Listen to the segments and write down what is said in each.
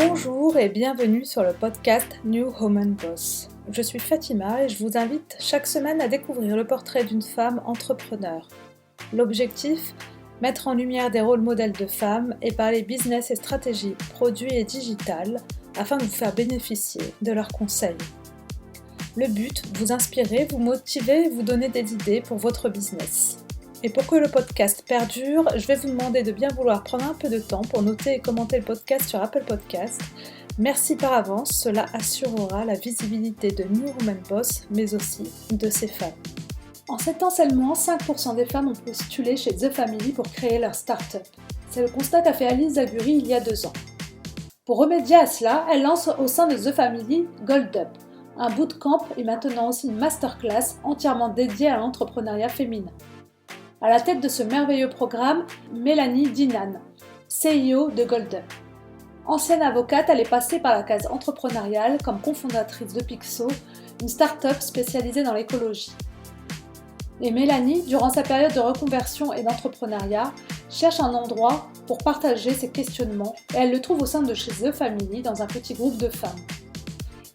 Bonjour et bienvenue sur le podcast New Woman Boss. Je suis Fatima et je vous invite chaque semaine à découvrir le portrait d'une femme entrepreneur. L'objectif, mettre en lumière des rôles modèles de femmes et parler business et stratégie, produits et digital afin de vous faire bénéficier de leurs conseils. Le but, vous inspirer, vous motiver, vous donner des idées pour votre business. Et pour que le podcast perdure, je vais vous demander de bien vouloir prendre un peu de temps pour noter et commenter le podcast sur Apple Podcasts. Merci par avance, cela assurera la visibilité de New Woman Boss, mais aussi de ses femmes. En 7 ans seulement, 5% des femmes ont postulé chez The Family pour créer leur start-up. C'est le constat qu'a fait Alice Zaguri il y a 2 ans. Pour remédier à cela, elle lance au sein de The Family Gold Up, un bootcamp et maintenant aussi une masterclass entièrement dédiée à l'entrepreneuriat féminin. À la tête de ce merveilleux programme, Mélanie Dinan, CEO de Gold Up. Ancienne avocate, elle est passée par la case entrepreneuriale comme cofondatrice de Pixo, une start-up spécialisée dans l'écologie. Et Mélanie, durant sa période de reconversion et d'entrepreneuriat, cherche un endroit pour partager ses questionnements et elle le trouve au sein de chez The Family dans un petit groupe de femmes.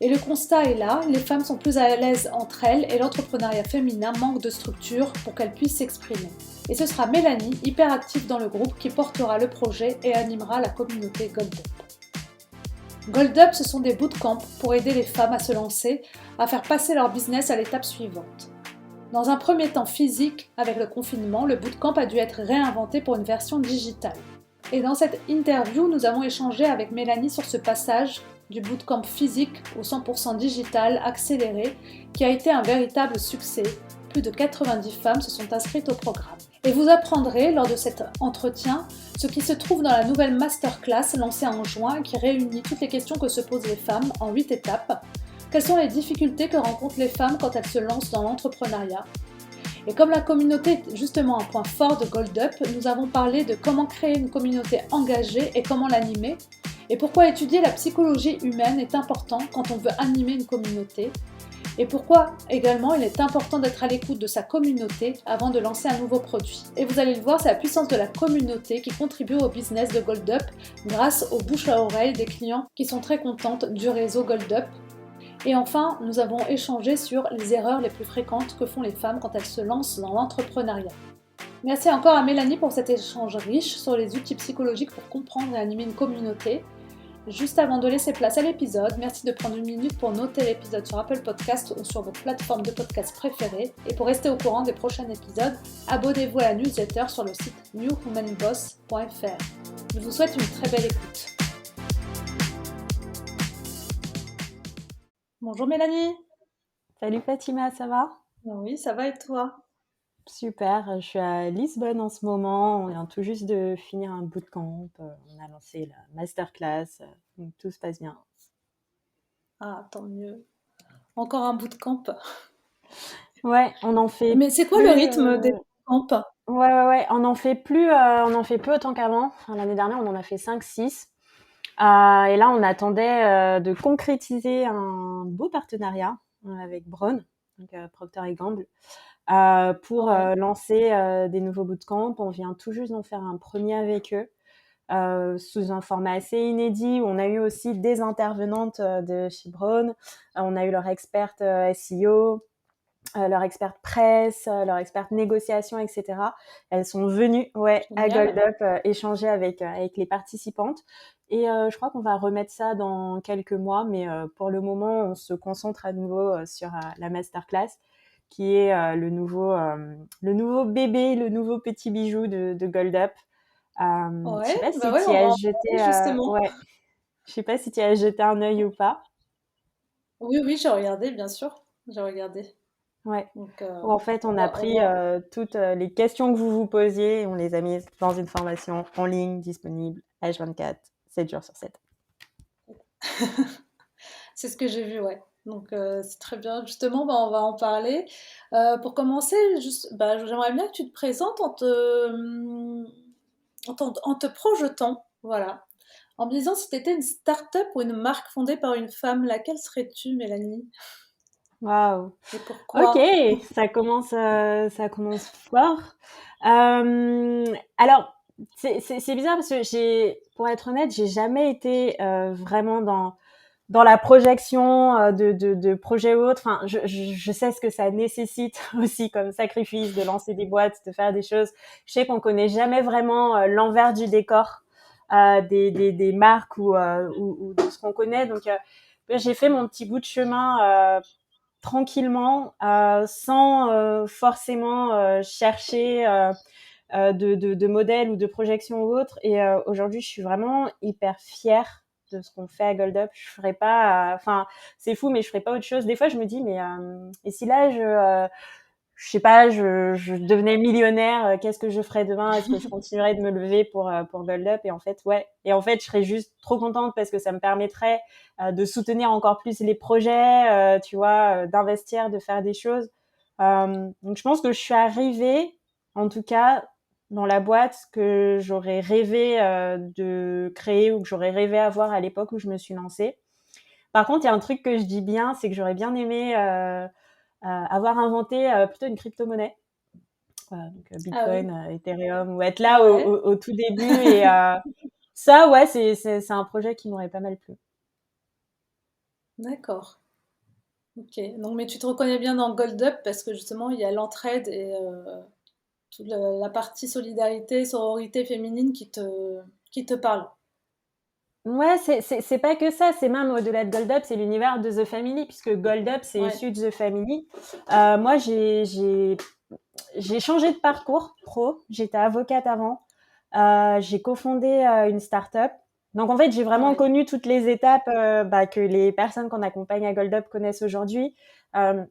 Et le constat est là, les femmes sont plus à l'aise entre elles et l'entrepreneuriat féminin manque de structure pour qu'elles puissent s'exprimer. Et ce sera Mélanie, hyper active dans le groupe, qui portera le projet et animera la communauté Gold Up. Gold Up, ce sont des bootcamps pour aider les femmes à se lancer, à faire passer leur business à l'étape suivante. Dans un premier temps physique, avec le confinement, le bootcamp a dû être réinventé pour une version digitale. Et dans cette interview, nous avons échangé avec Mélanie sur ce passage du bootcamp physique au 100% digital accéléré qui a été un véritable succès. Plus de 90 femmes se sont inscrites au programme. Et vous apprendrez lors de cet entretien ce qui se trouve dans la nouvelle masterclass lancée en juin qui réunit toutes les questions que se posent les femmes en 8 étapes. Quelles sont les difficultés que rencontrent les femmes quand elles se lancent dans l'entrepreneuriat ? Et comme la communauté est justement un point fort de Gold Up, nous avons parlé de comment créer une communauté engagée et comment l'animer, et pourquoi étudier la psychologie humaine est important quand on veut animer une communauté, et pourquoi également il est important d'être à l'écoute de sa communauté avant de lancer un nouveau produit. Et vous allez le voir, c'est la puissance de la communauté qui contribue au business de Gold Up grâce aux bouche à oreille des clients qui sont très contentes du réseau Gold Up. Et enfin, nous avons échangé sur les erreurs les plus fréquentes que font les femmes quand elles se lancent dans l'entrepreneuriat. Merci encore à Mélanie pour cet échange riche sur les outils psychologiques pour comprendre et animer une communauté. Juste avant de laisser place à l'épisode, merci de prendre une minute pour noter l'épisode sur Apple Podcasts ou sur votre plateforme de podcast préférée. Et pour rester au courant des prochains épisodes, abonnez-vous à la newsletter sur le site newwomanboss.fr. Je vous souhaite une très belle écoute. Bonjour Mélanie. Salut Fatima, ça va? Oui, ça va et toi? Super, je suis à Lisbonne en ce moment. On vient tout juste de finir un bootcamp. On a lancé la masterclass, donc tout se passe bien. Ah, tant mieux. Encore un bootcamp. Ouais, on en fait Mais c'est quoi plus. le rythme des bootcamps? Ouais, on en fait plus, on en fait peu autant qu'avant. Enfin, l'année dernière, on en a fait 5-6. Et là, on attendait de concrétiser un beau partenariat avec Braun, donc Procter & Gamble. Pour lancer des nouveaux bootcamps. On vient tout juste d'en faire un premier avec eux, sous un format assez inédit, où on a eu aussi des intervenantes de chez Braun. On a eu leur experte SEO, leur experte presse, leur experte négociation, etc. Elles sont venues à Gold Up échanger avec les participantes. Et je crois qu'on va remettre ça dans quelques mois, mais pour le moment, on se concentre à nouveau sur la masterclass, qui est le nouveau bébé, le nouveau petit bijou de Gold Up. Je sais pas si tu y as jeté, justement. Je sais pas si tu y as jeté un œil ou pas. Oui, j'ai regardé, bien sûr. J'ai regardé. Ouais. Donc, En fait, on a pris toutes les questions que vous vous posiez et on les a mises dans une formation en ligne disponible H24, 7 jours sur 7. C'est ce que j'ai vu, ouais. Donc, c'est très bien. Justement, on va en parler. Pour commencer, j'aimerais bien que tu te présentes en te projetant, voilà. En me disant si tu étais une start-up ou une marque fondée par une femme, laquelle serais-tu, Mélanie? Waouh. Et pourquoi? Ok, ça commence fort. Alors, c'est bizarre parce que pour être honnête, j'ai jamais été vraiment dans la projection de projets ou autres. Enfin, je sais ce que ça nécessite aussi comme sacrifice de lancer des boîtes, de faire des choses. Je sais qu'on connaît jamais vraiment l'envers du décor des marques ou de ce qu'on connaît. Donc, j'ai fait mon petit bout de chemin tranquillement, sans forcément chercher de modèles ou de projections ou autres. Et aujourd'hui, je suis vraiment hyper fière de ce qu'on fait à Gold Up. Je ferais pas, enfin, c'est fou, mais je ferais pas autre chose. Des fois, je me dis, mais et si là, je sais pas, je devenais millionnaire, qu'est-ce que je ferais demain? Est-ce que je continuerais de me lever pour Gold Up? Et en fait, ouais. Et en fait, je serais juste trop contente parce que ça me permettrait de soutenir encore plus les projets, tu vois, d'investir, de faire des choses. Donc, je pense que je suis arrivée, en tout cas, dans la boîte que j'aurais rêvé de créer ou que j'aurais rêvé avoir à l'époque où je me suis lancée. Par contre, il y a un truc que je dis bien, c'est que j'aurais bien aimé avoir inventé plutôt une crypto-monnaie, donc Ah oui, Bitcoin, Ethereum, ou être là ouais, au tout début. Et ça, ouais, c'est un projet qui m'aurait pas mal plu. d'accord. Ok. Donc, mais tu te reconnais bien dans Gold Up parce que justement, il y a l'entraide et toute la partie solidarité, sororité féminine qui te parle. Ouais, c'est pas que ça, c'est même au-delà de Gold Up, c'est l'univers de The Family, puisque Gold Up, c'est Ouais, issu de The Family. Moi, j'ai changé de parcours pro. J'étais avocate avant. J'ai cofondé une start-up. Donc, en fait, j'ai vraiment ouais. connu toutes les étapes que les personnes qu'on accompagne à Gold Up connaissent aujourd'hui. Euh,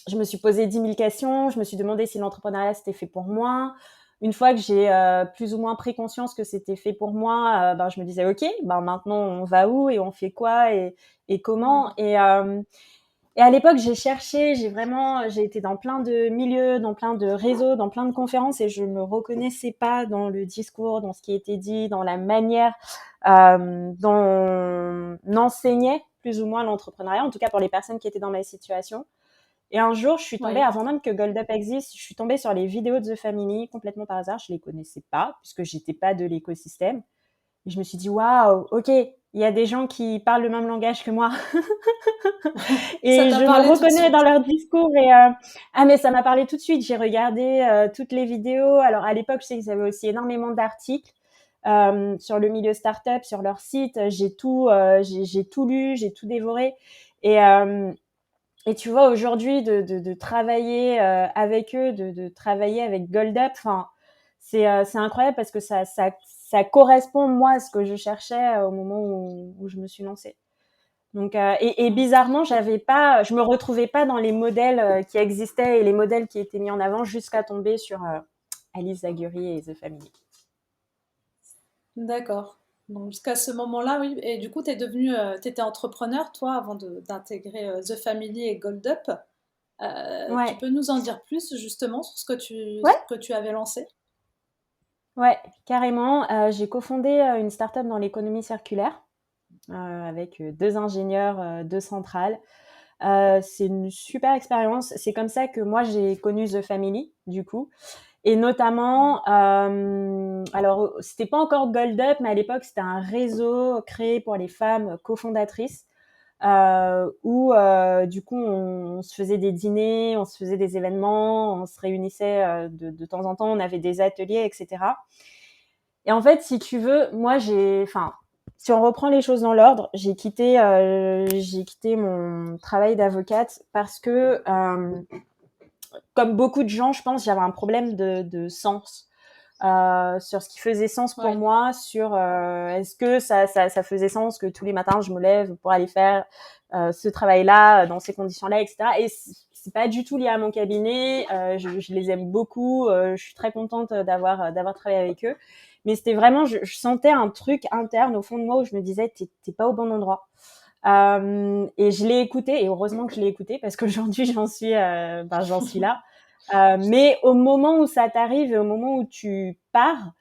je me suis posé 10 000 questions. Je me suis demandé si l'entrepreneuriat, c'était fait pour moi. Une fois que j'ai plus ou moins pris conscience que c'était fait pour moi, je me disais, OK, maintenant, on va où et on fait quoi et comment. Mhm. Et à l'époque, j'ai été dans plein de milieux, dans plein de réseaux, dans plein de conférences, et je me reconnaissais pas dans le discours, dans ce qui était dit, dans la manière dont on enseignait plus ou moins l'entrepreneuriat, en tout cas pour les personnes qui étaient dans ma situation. Et un jour, je suis tombée, Ouais. avant même que Gold Up existe, je suis tombée sur les vidéos de The Family complètement par hasard. Je les connaissais pas puisque j'étais pas de l'écosystème. Et je me suis dit, waouh, ok, il y a des gens qui parlent le même langage que moi. Ça Et t'a je me parlé tout de reconnais dans suite. leur discours. Et ah, mais ça m'a parlé tout de suite. J'ai regardé toutes les vidéos. Alors à l'époque, je sais qu'ils avaient aussi énormément d'articles sur le milieu startup, sur leur site. J'ai tout lu, j'ai tout dévoré. Et et tu vois, aujourd'hui, de travailler avec eux, de travailler avec Gold Up, enfin, c'est incroyable parce que ça correspond, moi, à ce que je cherchais au moment où je me suis lancée. Donc, et bizarrement, je me retrouvais pas dans les modèles qui existaient et les modèles qui étaient mis en avant jusqu'à tomber sur Alice Zagury et The Family. D'accord. Donc jusqu'à ce moment-là, oui. Et du coup, t'étais entrepreneur, toi, avant d'intégrer The Family et Gold Up. Tu Ouais, peux nous en dire plus justement sur ouais, ce que tu avais lancé? ouais, carrément. J'ai cofondé une start-up dans l'économie circulaire avec deux ingénieurs, deux centrales. C'est une super expérience. C'est comme ça que moi j'ai connu The Family, du coup. Et notamment, alors c'était pas encore Gold Up, mais à l'époque c'était un réseau créé pour les femmes cofondatrices. Où du coup on se faisait des dîners, on se faisait des événements, on se réunissait de temps en temps, on avait des ateliers, etc. Et en fait, si tu veux, enfin, si on reprend les choses dans l'ordre, j'ai quitté mon travail d'avocate parce que, comme beaucoup de gens, je pense, j'avais un problème de sens. Sur ce qui faisait sens pour Ouais. moi, sur est-ce que ça faisait sens que tous les matins je me lève pour aller faire ce travail-là dans ces conditions-là, etc. Et c'est pas du tout lié à mon cabinet. Je les aime beaucoup. Je suis très contente d'avoir travaillé avec eux. Mais c'était vraiment, je sentais un truc interne au fond de moi où je me disais t'es pas au bon endroit. Et je l'ai écouté, et heureusement que je l'ai écouté parce qu'aujourd'hui j'en suis là. Mais au moment où ça t'arrive et au moment où tu pars,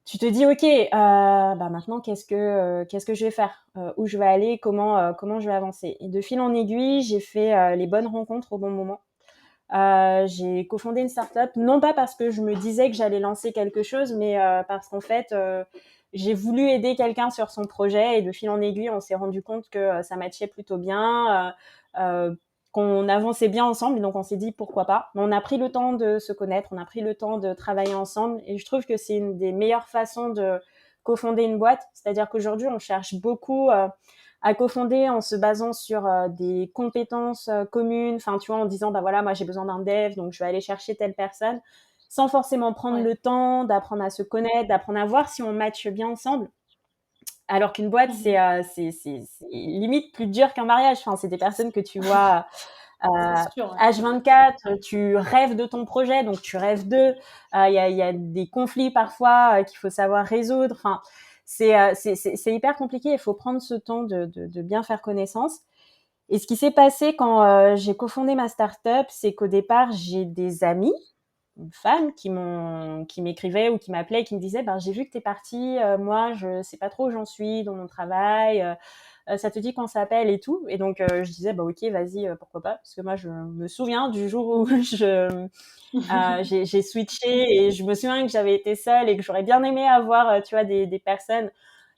tu te dis ok, maintenant qu'est-ce que je vais faire, où je vais aller, comment je vais avancer. Et de fil en aiguille, j'ai fait les bonnes rencontres au bon moment. J'ai cofondé une startup, non pas parce que je me disais que j'allais lancer quelque chose, mais parce qu'en fait, j'ai voulu aider quelqu'un sur son projet et de fil en aiguille, on s'est rendu compte que ça matchait plutôt bien, qu'on avançait bien ensemble. Et donc, on s'est dit pourquoi pas. Mais on a pris le temps de se connaître, on a pris le temps de travailler ensemble. Et je trouve que c'est une des meilleures façons de cofonder une boîte. C'est-à-dire qu'aujourd'hui, on cherche beaucoup à cofonder en se basant sur des compétences communes. Enfin, tu vois, en disant, bah voilà, moi j'ai besoin d'un dev, donc je vais aller chercher telle personne, sans forcément prendre Ouais. le temps d'apprendre à se connaître, d'apprendre à voir si on matche bien ensemble. Alors qu'une boîte, Mhm. c'est limite plus dur qu'un mariage. Enfin, c'est des personnes que tu vois C'est sûr, ouais. H24, tu rêves de ton projet, donc tu rêves d'eux. Il y a des conflits parfois qu'il faut savoir résoudre. Enfin, c'est hyper compliqué. Il faut prendre ce temps de bien faire connaissance. Et ce qui s'est passé quand j'ai cofondé ma startup, c'est qu'au départ, j'ai des amis, une femme qui m'écrivait ou qui m'appelait et qui me disait ben j'ai vu que t'es partie, moi je sais pas trop où j'en suis dans mon travail, ça te dit qu'on s'appelle et tout. Et donc je disais bah ok vas-y, pourquoi pas, parce que moi je me souviens du jour où j'ai switché et je me souviens que j'avais été seule et que j'aurais bien aimé avoir tu vois des personnes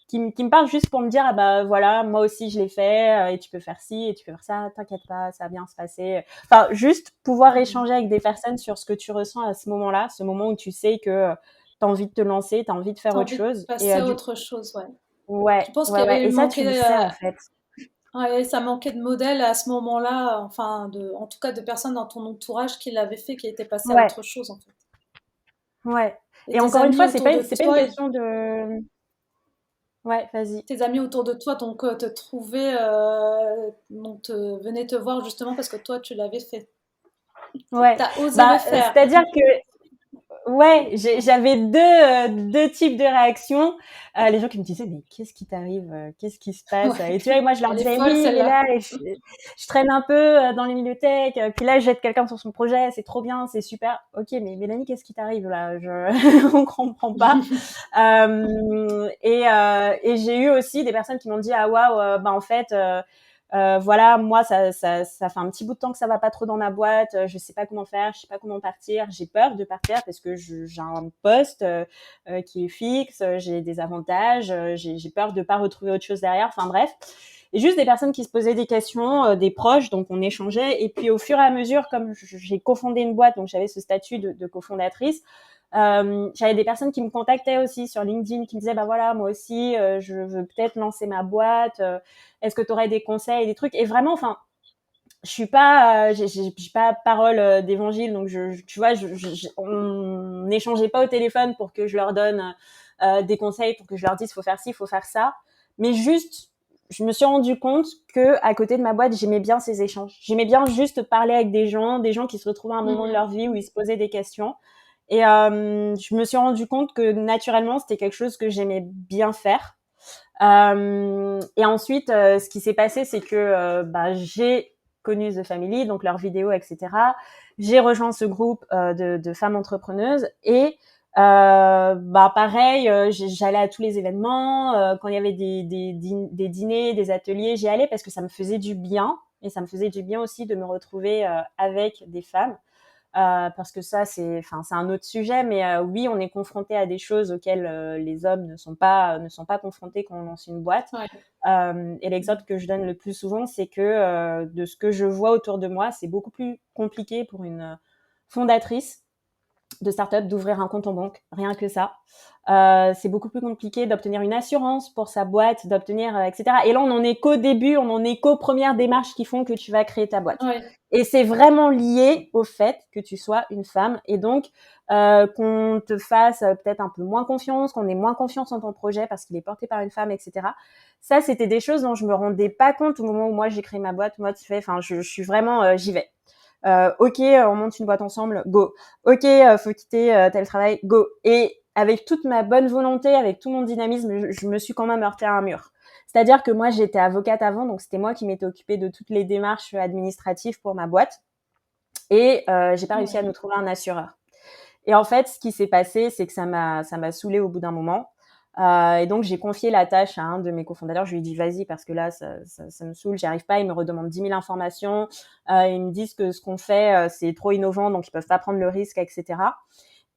qui me parlent juste pour me dire ah bah voilà moi aussi je l'ai fait et tu peux faire ci et tu peux faire ça, t'inquiète pas, ça va bien se passer. Enfin juste pouvoir échanger avec des personnes sur ce que tu ressens à ce moment-là, ce moment où tu sais que t'as envie de te lancer, t'as envie de faire T'as autre envie de chose. Et passer à autre chose, ouais. ouais Tu penses ouais qu'il y ouais avait et ça tu le manqué, sais en fait. ouais, ça manquait de modèles à ce moment-là, enfin, en tout cas de personnes dans ton entourage qui l'avaient fait, qui étaient passées à Ouais autre chose en fait. ouais Et et encore une fois autour de c'est pas une toi, question de ouais vas-y. tes amis autour de toi, donc te trouvaient, donc venaient te voir justement parce que toi tu l'avais fait. Ouais T'as osé le bah faire. c'est-à-dire que ouais, j'avais deux types de réactions. Les gens qui me disaient mais qu'est-ce qui t'arrive, qu'est-ce qui se passe? Ouais. Et tu vois, moi je leur Elle est disais folle oui, mais celle-là. là je traîne un peu dans les milieux tech, puis là j'aide quelqu'un sur son projet, c'est trop bien, c'est super. Ok, mais Mélanie, qu'est-ce qui t'arrive là? On comprend pas. Et j'ai eu aussi des personnes qui m'ont dit ah waouh, bah en fait. Voilà, moi, ça fait un petit bout de temps que ça va pas trop dans ma boîte. Je sais pas comment faire, je sais pas comment partir. J'ai peur de partir parce que j'ai un poste qui est fixe, j'ai des avantages, j'ai peur de pas retrouver autre chose derrière. Enfin bref, et juste des personnes qui se posaient des questions, des proches, donc on échangeait. Et puis au fur et à mesure, comme j'ai cofondé une boîte, donc j'avais ce statut de cofondatrice. J'avais des personnes qui me contactaient aussi sur LinkedIn qui me disaient bah voilà moi aussi je veux peut-être lancer ma boîte, est-ce que tu aurais des conseils, des trucs. Et vraiment enfin je suis pas j'ai pas parole d'évangile, donc tu vois on n'échangeait pas au téléphone pour que je leur donne des conseils, pour que je leur dise faut faire ci, faut faire ça, mais juste je me suis rendu compte que à côté de ma boîte j'aimais bien ces échanges, j'aimais bien juste parler avec des gens qui se retrouvaient à un moment de Mhm. leur vie où ils se posaient des questions. Et je me suis rendu compte que naturellement c'était quelque chose que j'aimais bien faire. Et ensuite, ce qui s'est passé, c'est que bah, j'ai connu The Family, donc leurs vidéos, etc. J'ai rejoint ce groupe de femmes entrepreneuses et bah pareil, j'allais à tous les événements. Quand il y avait des dîners, des ateliers, j'y allais parce que ça me faisait du bien et ça me faisait du bien aussi de me retrouver avec des femmes. Parce que ça, c'est un autre sujet, mais oui, on est confronté à des choses auxquelles les hommes ne sont pas confrontés quand on lance une boîte. Ouais. Et l'exemple que je donne le plus souvent, c'est que de ce que je vois autour de moi, c'est beaucoup plus compliqué pour une fondatrice de start-up d'ouvrir un compte en banque, rien que ça. C'est beaucoup plus compliqué d'obtenir une assurance pour sa boîte, d'obtenir, etc. Et là, on en est qu'au début, on en est qu'aux premières démarches qui font que tu vas créer ta boîte. Ouais. Et c'est vraiment lié au fait que tu sois une femme et donc qu'on te fasse peut-être un peu moins confiance, qu'on ait moins confiance en ton projet parce qu'il est porté par une femme, etc. Ça, c'était des choses dont je me rendais pas compte au moment où moi j'ai créé ma boîte. Moi, tu fais, enfin, je suis vraiment, j'y vais. Ok, on monte une boîte ensemble, go. Ok, faut quitter tel travail, go. Et avec toute ma bonne volonté, avec tout mon dynamisme, je me suis quand même heurtée à un mur. C'est-à-dire que moi, j'étais avocate avant, donc c'était moi qui m'étais occupée de toutes les démarches administratives pour ma boîte. Et j'ai pas réussi à Ouais. nous trouver un assureur. Et en fait, ce qui s'est passé, c'est que ça m'a saoulée au bout d'un moment. Et donc, j'ai confié la tâche à un de mes cofondateurs. Je lui ai dit, vas-y, parce que là, ça me saoule, j'y arrive pas. Ils me redemandent 10 000 informations. Ils me disent que ce qu'on fait, c'est trop innovant, donc ils peuvent pas prendre le risque, etc.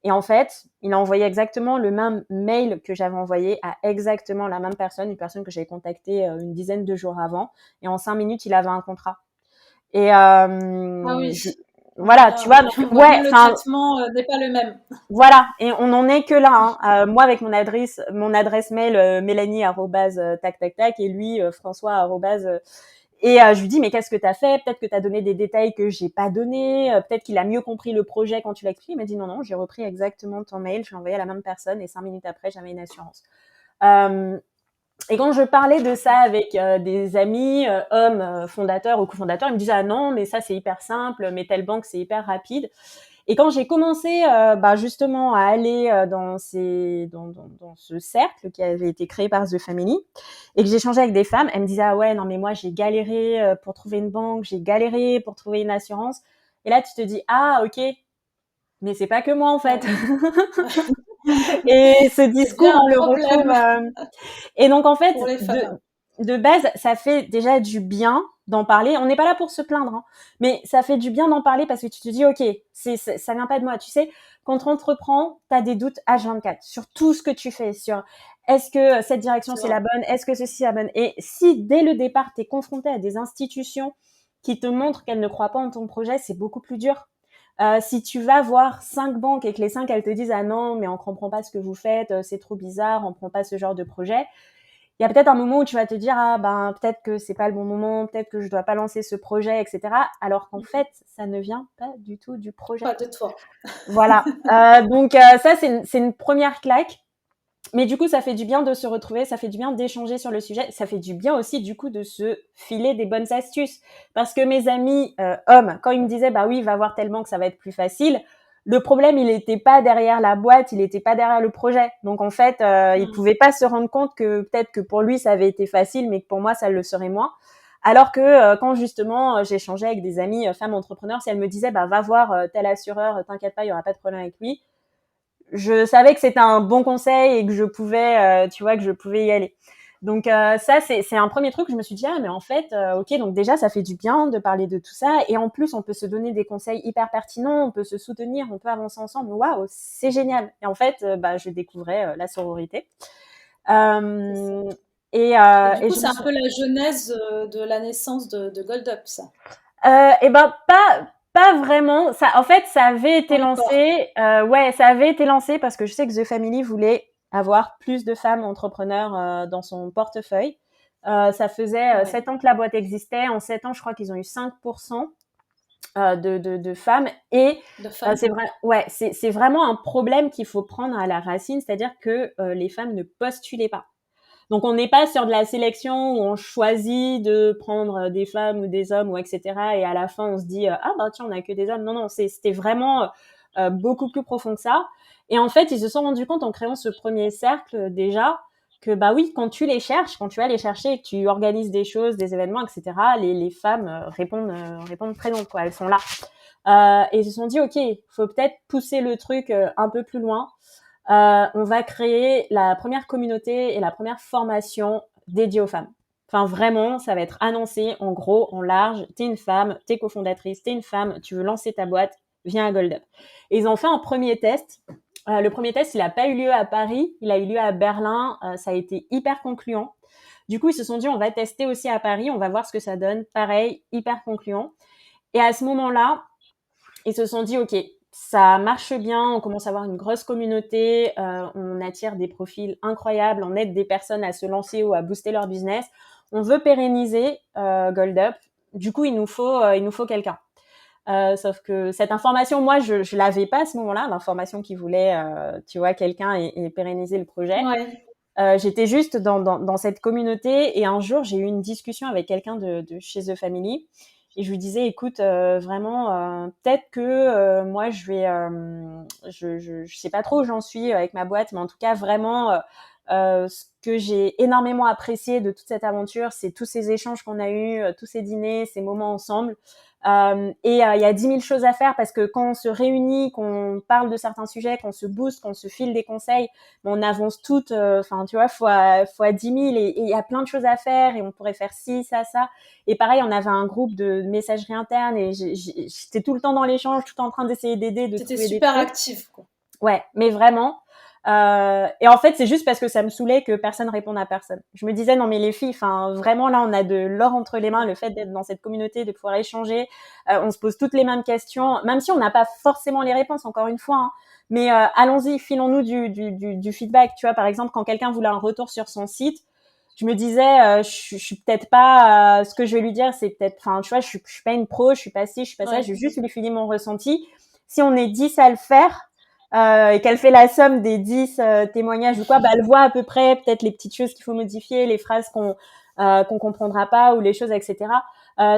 Et en fait, il a envoyé exactement le même mail que j'avais envoyé à exactement la même personne, une personne que j'avais contactée une dizaine de jours avant. Et en 5 minutes, il avait un contrat. Et Ah oui. voilà, Là, tu vois, donc donc même ouais, le enfin traitement n'est pas le même. voilà, et on en est que là. Hein. Moi avec mon adresse mail Mélanie tac tac tac et lui François et je lui dis mais qu'est-ce que t'as fait? Peut-être que t'as donné des détails que j'ai pas donné. Peut-être qu'il a mieux compris le projet quand tu l'as expliqué. Il m'a dit non non, j'ai repris exactement ton mail, je l'ai envoyé à la même personne et 5 minutes après j'avais une assurance. Et quand je parlais de ça avec des amis, hommes fondateurs ou cofondateurs, ils me disaient ah non mais ça c'est hyper simple, mais telle banque c'est hyper rapide. Et quand j'ai commencé justement à aller dans ce cercle qui avait été créé par The Family et que j'échangeais avec des femmes, elles me disaient ah ouais non mais moi j'ai galéré pour trouver une banque, j'ai galéré pour trouver une assurance. Et là tu te dis ah ok mais c'est pas que moi en fait. Ouais. Et ce C'est discours bien un on le problème retrouve et donc en fait pour les femmes. de base ça fait déjà du bien d'en parler. On n'est pas là pour se plaindre, hein, mais ça fait du bien d'en parler parce que tu te dis ok, ça vient pas de moi. Tu sais, quand tu entreprends, tu as des doutes H24 sur tout ce que tu fais, sur est-ce que cette direction C'est c'est vrai. la bonne, est-ce que ceci c'est la bonne. Et si dès le départ tu es confronté à des institutions qui te montrent qu'elles ne croient pas en ton projet, c'est beaucoup plus dur. Si tu vas voir 5 banques et que les 5 elles te disent ah non mais on comprend pas ce que vous faites, c'est trop bizarre, on prend pas ce genre de projet, il y a peut-être un moment où tu vas te dire ah ben peut-être que c'est pas le bon moment, peut-être que je dois pas lancer ce projet, etc. Alors qu'en fait ça ne vient pas du tout du projet. Pas de toi. Voilà. Donc ça c'est une première claque. Mais du coup, ça fait du bien de se retrouver, ça fait du bien d'échanger sur le sujet, ça fait du bien aussi du coup de se filer des bonnes astuces. Parce que mes amis hommes, quand ils me disaient bah oui, va voir telle banque, ça va être plus facile, le problème il n'était pas derrière la boîte, il n'était pas derrière le projet. Donc en fait, il pouvait pas se rendre compte que peut-être que pour lui ça avait été facile, mais que pour moi ça le serait moins. Alors que quand justement j'échangeais avec des amis femmes entrepreneurs, si elles me disaient bah va voir tel assureur, t'inquiète pas, il y aura pas de problème avec lui, je savais que c'était un bon conseil et que je pouvais, tu vois, que je pouvais y aller. Donc ça, c'est un premier truc. Je me suis dit ah mais en fait, ok, donc déjà ça fait du bien de parler de tout ça et en plus on peut se donner des conseils hyper pertinents, on peut se soutenir, on peut avancer ensemble. Waouh, c'est génial. Et en fait, je découvrais la sororité. C'est ça. Euh, Et du et coup, je me c'est un suis peu la genèse de la naissance de Gold Up, ça. Et ben pas vraiment. Ça, en fait, ça avait été Pas encore. lancé. Ouais, ça avait été lancé parce que je sais que The Family voulait avoir plus de femmes entrepreneurs dans son portefeuille. Ça faisait Ouais. 7 ans que la boîte existait. En 7 ans, je crois qu'ils ont eu 5% de femmes. Et De femmes. c'est vrai, ouais, c'est vraiment un problème qu'il faut prendre à la racine, c'est-à-dire que les femmes ne postulaient pas. Donc on n'est pas sur de la sélection où on choisit de prendre des femmes ou des hommes ou etc. Et à la fin on se dit ah bah tiens on a que des hommes. Non non c'était vraiment beaucoup plus profond que ça. Et en fait ils se sont rendus compte en créant ce premier cercle déjà que bah oui quand tu les cherches, quand tu vas les chercher et que tu organises des choses, des événements etc. Les femmes répondent présentes quoi. Elles sont là. Et ils se sont dit ok faut peut-être pousser le truc un peu plus loin. On va créer la première communauté et la première formation dédiée aux femmes. Enfin, vraiment, ça va être annoncé en gros, en large. T'es une femme, t'es cofondatrice, t'es une femme, tu veux lancer ta boîte, viens à Gold Up. Et ils ont fait un premier test. Le premier test, il n'a pas eu lieu à Paris, il a eu lieu à Berlin. Ça a été hyper concluant. Du coup, ils se sont dit, on va tester aussi à Paris, on va voir ce que ça donne. Pareil, hyper concluant. Et à ce moment-là, ils se sont dit, OK, ça marche bien, on commence à avoir une grosse communauté, on attire des profils incroyables, on aide des personnes à se lancer ou à booster leur business. On veut pérenniser Gold Up. Du coup, il nous faut quelqu'un. Sauf que cette information, moi, je l'avais pas à ce moment-là, l'information qui voulait, tu vois, quelqu'un et pérenniser le projet. Ouais. J'étais juste dans cette communauté et un jour, j'ai eu une discussion avec quelqu'un de chez The Family et je lui disais, écoute, vraiment, peut-être que moi, je sais pas trop où j'en suis avec ma boîte, mais en tout cas, vraiment, Ce que j'ai énormément apprécié de toute cette aventure, c'est tous ces échanges qu'on a eus, tous ces dîners, ces moments ensemble. Il y a 10 000 choses à faire parce que quand on se réunit, qu'on parle de certains sujets, qu'on se booste, qu'on se file des conseils, on avance toutes, tu vois, fois 10 000 et il y a plein de choses à faire et on pourrait faire ci, ça. Et pareil, on avait un groupe de messagerie interne et j'étais tout le temps dans l'échange, tout en train d'essayer d'aider, de C'était trouver des super trucs. actif, quoi. Ouais, mais vraiment. Et en fait, c'est juste parce que ça me saoulait que personne réponde à personne. Je me disais, non, mais les filles, enfin, vraiment, là, on a de l'or entre les mains, le fait d'être dans cette communauté, de pouvoir échanger. On se pose toutes les mêmes questions, même si on n'a pas forcément les réponses, encore une fois, hein. Mais allons-y, filons-nous du feedback. Tu vois, par exemple, quand quelqu'un voulait un retour sur son site, je me disais, je suis peut-être pas, ce que je vais lui dire, c'est peut-être, enfin, tu vois, je suis pas une pro, je suis pas ci, je suis pas ça, je vais juste lui filer mon ressenti. Si on est 10 à le faire, et qu'elle fait la somme des 10 témoignages ou quoi, bah elle voit à peu près peut-être les petites choses qu'il faut modifier, les phrases qu'on comprendra pas ou les choses, etc.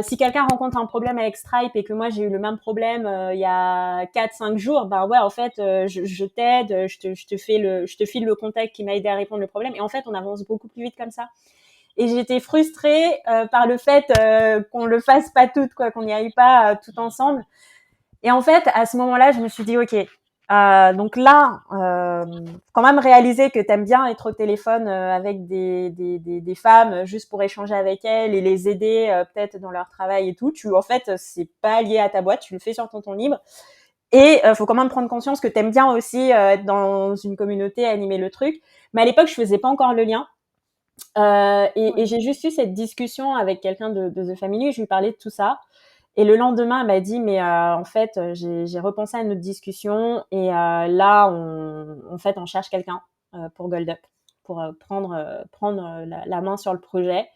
Si quelqu'un rencontre un problème avec Stripe et que moi j'ai eu le même problème il y a 4-5 jours, bah ouais, en fait, je t'aide, je te file le contact qui m'a aidé à répondre le problème. Et en fait, on avance beaucoup plus vite comme ça. Et j'étais frustrée par le fait qu'on le fasse pas toutes, quoi, qu'on n'y aille pas tout ensemble. Et en fait, à ce moment-là, je me suis dit, ok, donc là, quand même réaliser que t'aimes bien être au téléphone avec des femmes juste pour échanger avec elles et les aider peut-être dans leur travail et tout. En fait, c'est pas lié à ta boîte, tu le fais sur ton temps libre. Et faut quand même prendre conscience que t'aimes bien aussi être dans une communauté, animer le truc. Mais à l'époque, je faisais pas encore le lien. Et j'ai juste eu cette discussion avec quelqu'un de The Family. Je lui parlais de tout ça. Et le lendemain, elle m'a dit, mais en fait, j'ai repensé à notre discussion et là, en fait, on cherche quelqu'un pour Gold Up, pour prendre la main sur le projet.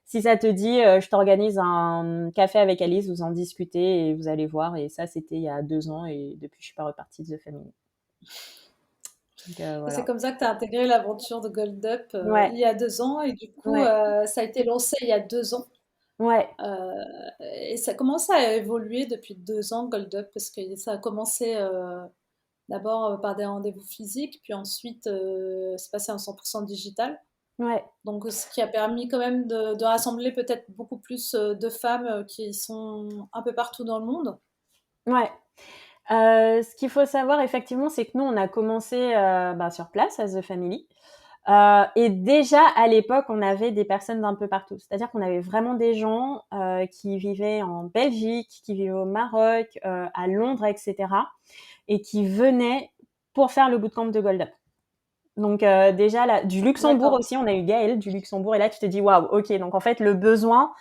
Si ça te dit, je t'organise un café avec Alice, vous en discutez et vous allez voir. Et ça, c'était il y a 2 ans et depuis, je suis pas repartie de The Family. Donc, C'est voilà. comme ça que tu as intégré l'aventure de Gold Up Ouais, il y a 2 ans et du coup, ouais, ça a été lancé il y a 2 ans. ouais. Et ça commence à évoluer depuis 2 ans, Gold Up, parce que ça a commencé d'abord par des rendez-vous physiques, puis ensuite c'est passé en 100% digital. Ouais, Donc, ce qui a permis quand même de rassembler peut-être beaucoup plus de femmes qui sont un peu partout dans le monde. ouais. Ce qu'il faut savoir effectivement, c'est que nous, on a commencé sur place à The Family. Et déjà à l'époque, on avait des personnes d'un peu partout. C'est-à-dire qu'on avait vraiment des gens qui vivaient en Belgique, qui vivaient au Maroc, à Londres, etc. et qui venaient pour faire le bootcamp de Gold Up. Donc déjà là, du Luxembourg D'accord. aussi, on a eu Gaëlle du Luxembourg et là tu te dis waouh, ok, donc en fait le besoin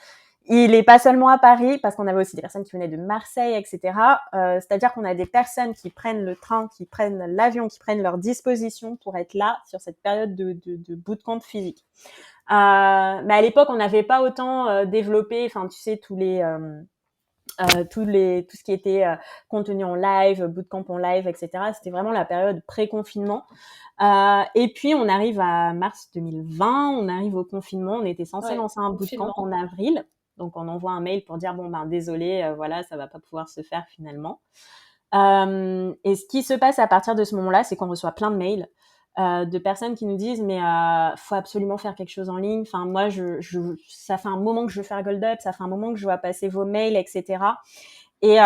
il est pas seulement à Paris, parce qu'on avait aussi des personnes qui venaient de Marseille, etc. C'est-à-dire qu'on a des personnes qui prennent le train, qui prennent l'avion, qui prennent leur disposition pour être là sur cette période de bootcamp physique. Mais à l'époque, on n'avait pas autant développé, enfin, tu sais, tout ce qui était contenu en live, bootcamp en live, etc. C'était vraiment la période pré-confinement. Et puis, on arrive à mars 2020, on arrive au confinement. On était censé Ouais, lancer un bootcamp confinement. en avril. Donc, on envoie un mail pour dire, bon, ben, désolé, voilà, ça va pas pouvoir se faire finalement. Et ce qui se passe à partir de ce moment-là, c'est qu'on reçoit plein de mails de personnes qui nous disent, mais faut absolument faire quelque chose en ligne. Enfin, moi, ça fait un moment que je veux faire Gold Up, ça fait un moment que je vois passer vos mails, etc. Et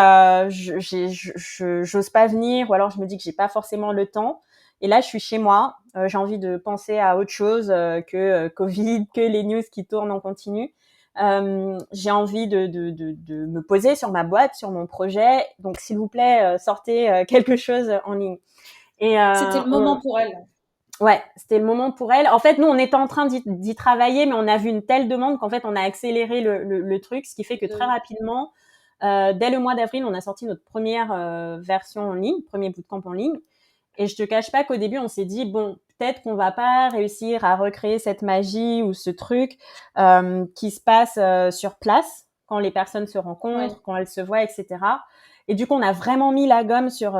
j'ose pas venir, ou alors je me dis que j'ai pas forcément le temps. Et là, je suis chez moi, j'ai envie de penser à autre chose que Covid, que les news qui tournent en continu. J'ai envie de me poser sur ma boîte, sur mon projet. Donc, s'il vous plaît, sortez quelque chose en ligne. Et C'était le moment pour elle. ouais, c'était le moment pour elle. En fait, nous, on était en train d'y travailler, mais on a vu une telle demande qu'en fait, on a accéléré le truc, ce qui fait que très rapidement, dès le mois d'avril, on a sorti notre première version en ligne, premier bootcamp en ligne. Et je te cache pas qu'au début, on s'est dit, bon, peut-être qu'on va pas réussir à recréer cette magie ou ce truc qui se passe sur place, quand les personnes se Ouais. rencontrent, quand elles se voient, etc. Et du coup, on a vraiment mis la gomme sur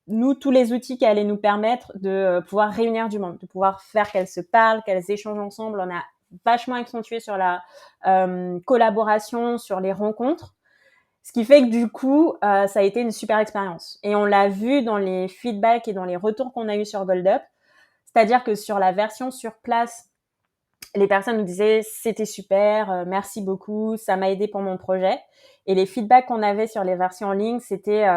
nous, tous les outils qui allaient nous permettre de pouvoir réunir du monde, de pouvoir faire qu'elles se parlent, qu'elles échangent ensemble. On a vachement accentué sur la collaboration, sur les rencontres. Ce qui fait que du coup, ça a été une super expérience. Et on l'a vu dans les feedbacks et dans les retours qu'on a eu sur Gold Up. C'est-à-dire que sur la version sur place, les personnes nous disaient c'était super, merci beaucoup, ça m'a aidé pour mon projet. Et les feedbacks qu'on avait sur les versions en ligne, c'était